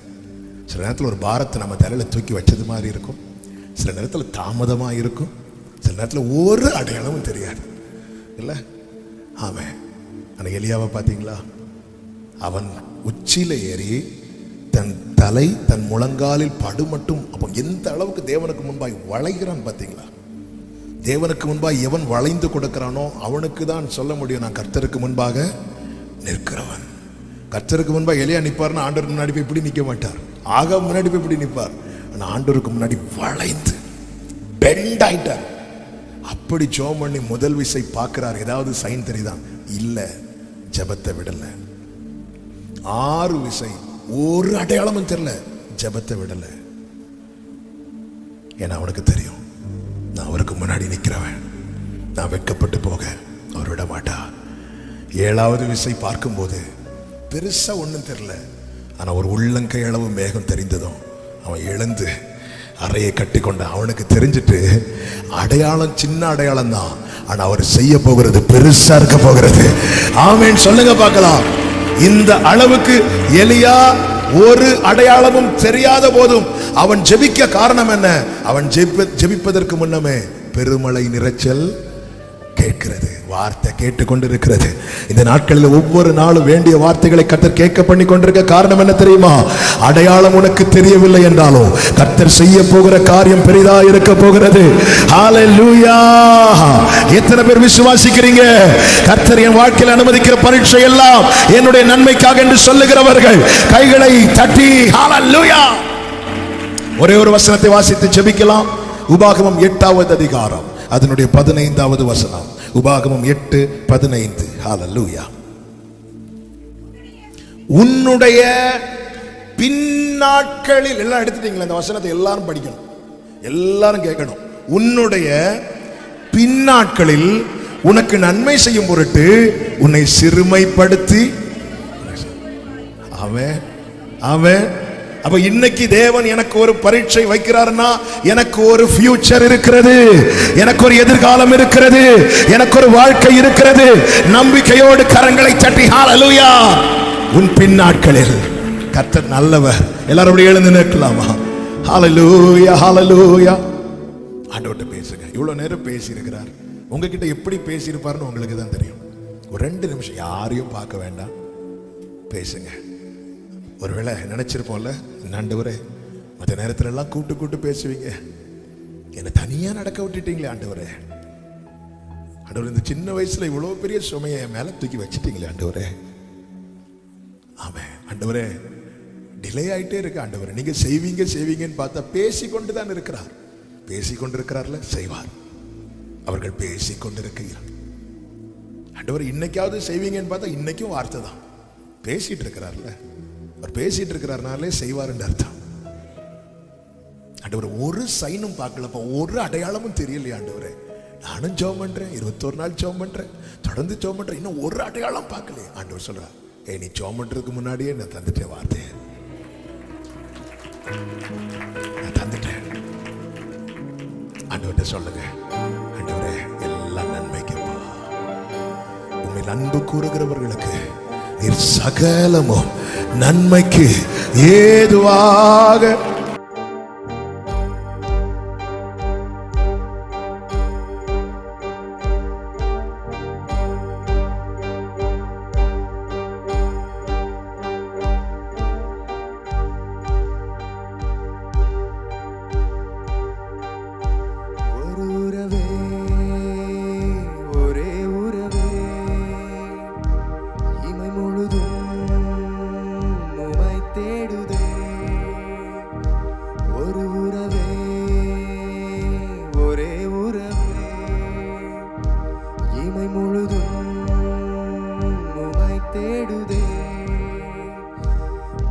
சில நேரத்தில் ஒரு பாரத்தை நம்ம தலையில தூக்கி வச்சது மாதிரி இருக்கும். சில நேரத்தில் தாமதமா இருக்கும். சில நேரத்தில் ஒரு அடையாளமும் தெரியாது இல்ல. ஆமாம். ஆனால் எலியாவை பார்த்தீங்களா? அவன் உச்சியில ஏறி தன் தலை தன் முழங்காலில் படு மட்டும். அப்போ எந்த அளவுக்கு தேவனுக்கு முன்பாய் வளைகிறான் பார்த்தீங்களா? தேவனுக்கு முன்பாக எவன் வளைந்து கொடுக்கிறானோ அவனுக்கு தான் சொல்ல முடியும், நான் கர்த்தருக்கு முன்பாக நிற்கிறவன். கர்த்தருக்கு முன்பாக எலியா நிற்பார்னா ஆண்டவருக்கு முன்னாடி போய் இப்படி நிற்க மாட்டார், ஆக முன்னாடி போய் இப்படி நிற்பார். ஆனால் ஆண்டவருக்கு முன்னாடி வளைந்து பெண்ட் ஆயிட்டார். அப்படி ஜெபம் பண்ணி முதல் விசை பார்க்கிறார். ஏதாவது சைன் தெரியுதான்? இல்லை, ஜெபத்தை விடல. 6 விசை ஒரு அடையாளமும் தெரியல, ஜெபத்தை விடல. ஏன்னா அவனுக்கு தெரியும், நான் அவருக்கு முன்னாடி நிற்கிறவன், நான் வெட்கப்பட்டு போக அவர் விட மாட்டா. 7வது விசை பார்க்கும்போது பெருசா ஒன்றும் தெரியல, ஆனா ஒரு உள்ளங்கை அளவு மேகம் தெரிந்ததும் அவன் எழுந்து அறையை கட்டி கொண்ட. அவனுக்கு தெரிஞ்சிட்டு அடையாளம் சின்ன அடையாளம் தான், ஆனா அவர் செய்ய போகிறது பெருசா இருக்க போகிறது. ஆமென் சொல்லுங்க பார்க்கலாம். இந்த அளவுக்கு எலியா ஒரு அடையாளமும் தெரியாத போதும் அவன் ஜெபிக்க காரணம் என்ன? அவன் ஜெபிப்பதற்கு முன்னமே பெருமழை நிறைச்சல் கேட்கிறது, வார்த்தை கேட்டுக்கொண்டிருக்கிறது. இந்த நாட்களில் ஒவ்வொரு நாளும் வேண்டிய வார்த்தைகளை கர்த்தர் கேட்க பண்ணி கொண்டிருக்க காரணம் என்ன தெரியுமா? அடையாளம் உனக்கு தெரியவில்லை என்றாலும் கர்த்தர் செய்ய போகிற காரியம் பெரிதா இருக்க போகிறது. ஹல்லேலூயா! எத்தனை பேர் விசுவாசிக்கிறீங்க? கர்த்தர் என் வாழ்க்கையில் அனுமதிக்கிற பரீட்சை எல்லாம் என்னுடைய நன்மைக்காக என்று சொல்லுகிறவர்கள் கைகளை தட்டி ஹல்லேலூயா! ஒரே ஒரு வசனத்தை வாசித்து ஜெபிக்கலாம். உபாகமம் 8வது அதிகாரம் அதனுடைய 15வது வசனம். உபாகமம் 8:15. ஹல்லேலூயா! உன்னுடைய பின்னாட்களில், எல்லாம் எடுத்துட்டீங்களா? இந்த வசனத்தை எல்லாரும் படிக்கணும், எல்லாரும் கேட்கணும். உன்னுடைய பின்னாட்களில் உனக்கு நன்மை செய்யும் பொருட்டு உன்னை சிறுமைப்படுத்தி. அவன் அப்ப இன்னைக்கு தேவன் எனக்கு ஒரு பரீட்சை வைக்கிறார்னா எனக்கு ஒரு ஃபியூச்சர் இருக்கிறது, எனக்கு ஒரு எதிர்காலம் இருக்கிறது, எனக்கு ஒரு வாழ்க்கை இருக்கிறது. நம்பிக்கையோடு கரங்களை தட்டி ஹல்லேலூயா! உன் பின்னாட்களில் கர்த்தர் நல்லவர். எல்லாரும் எழுந்து நிற்கலாமா? ஹல்லேலூயா! ஹல்லேலூயா! ஆண்டவர்கிட்ட பேசுங்க. இவ்வளவு நேரம் பேசி இருக்கிறார், உங்ககிட்ட எப்படி பேசியிருப்பாருன்னு உங்களுக்கு தான் தெரியும். ஒரு 2 நிமிஷம் யாரையும் பார்க்க வேண்டாம், பேசுங்க. ஒருவேளை நினைச்சிருப்போம்ல, ஆண்டவரே மற்ற நேரத்துல எல்லாம் கூட்டு பேசுவீங்க, என்னை தனியா நடக்க விட்டுட்டீங்களே ஆண்டவரே. ஆண்டவரே, இந்த சின்ன வயசுல இவ்வளவு பெரிய சுமையை மேல தூக்கி வச்சுட்டீங்களே ஆண்டவரே. ஆமென். ஆண்டவரே, டிலே ஆயிட்டே இருக்கு ஆண்டவரே, நீங்க செய்வீங்கன்னு பார்த்தா பேசிக்கொண்டு தான் இருக்கிறார். பேசிக்கொண்டிருக்கிறார்ல, செய்வார். அவர்கள் பேசிக்கொண்டிருக்கிறார். ஆண்டவர் இன்னைக்காவது செய்வீங்கன்னு பார்த்தா இன்னைக்கும் வார்த்தை தான். பேசிட்டு இருக்கிறார்ல, அவர் பேசிட்டு இருக்கிறார்னாலே செய்வார்னு அர்த்தம். ஆண்டவர் ஒரு சைனும் பார்க்கலப்பா, ஒரு அடையாளமும் தெரியலையா ஆண்டவரே. நானும் ஜெபம் பண்றேன், 21 நாள் ஜெபம் பண்றேன், தொடர்ந்து ஜெபம் பண்றேன், இன்னும் ஒரு அடையாளம் பார்க்கலையே. ஆண்டவர் சொல்றார், நீ ஜெபம் பண்றதுக்கு முன்னாடியே நான் தந்துட்டேன் வார்த்தையை, நான் தந்துட்டேன். ஆண்டவர்கிட்ட சொல்லுங்க, ஆண்டவரே எல்லாம் நன்மைக்குப்பா. உண்மையில் அன்பு கூறுகிறவர்களுக்கு நீர் சகலமும் நன்மைக்கு ஏதுவாக.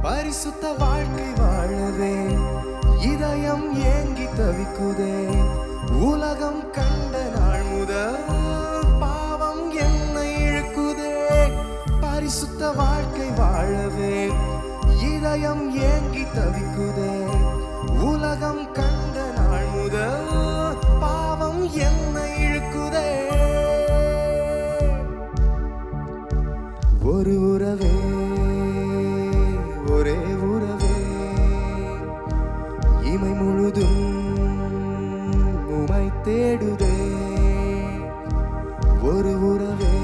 பரிசுத்த வாழ்க்கை வாழவே இதயம் ஏங்கி தவிக்குதே. உலகம் கண்ட நாள் முதல் பாவம் என்னை இழுக்குதே. பரிசுத்த வாழ்க்கை வாழவே இதயம் ஏங்கி தவிக்குதே. உலகம் கண்ட நாள் முதல் பாவம் என்னை இழுக்குதே. ஒரு உறவே, ஒரே உறவே, இமை முழுதும் உமை தேடுதே. ஒரு உறவே,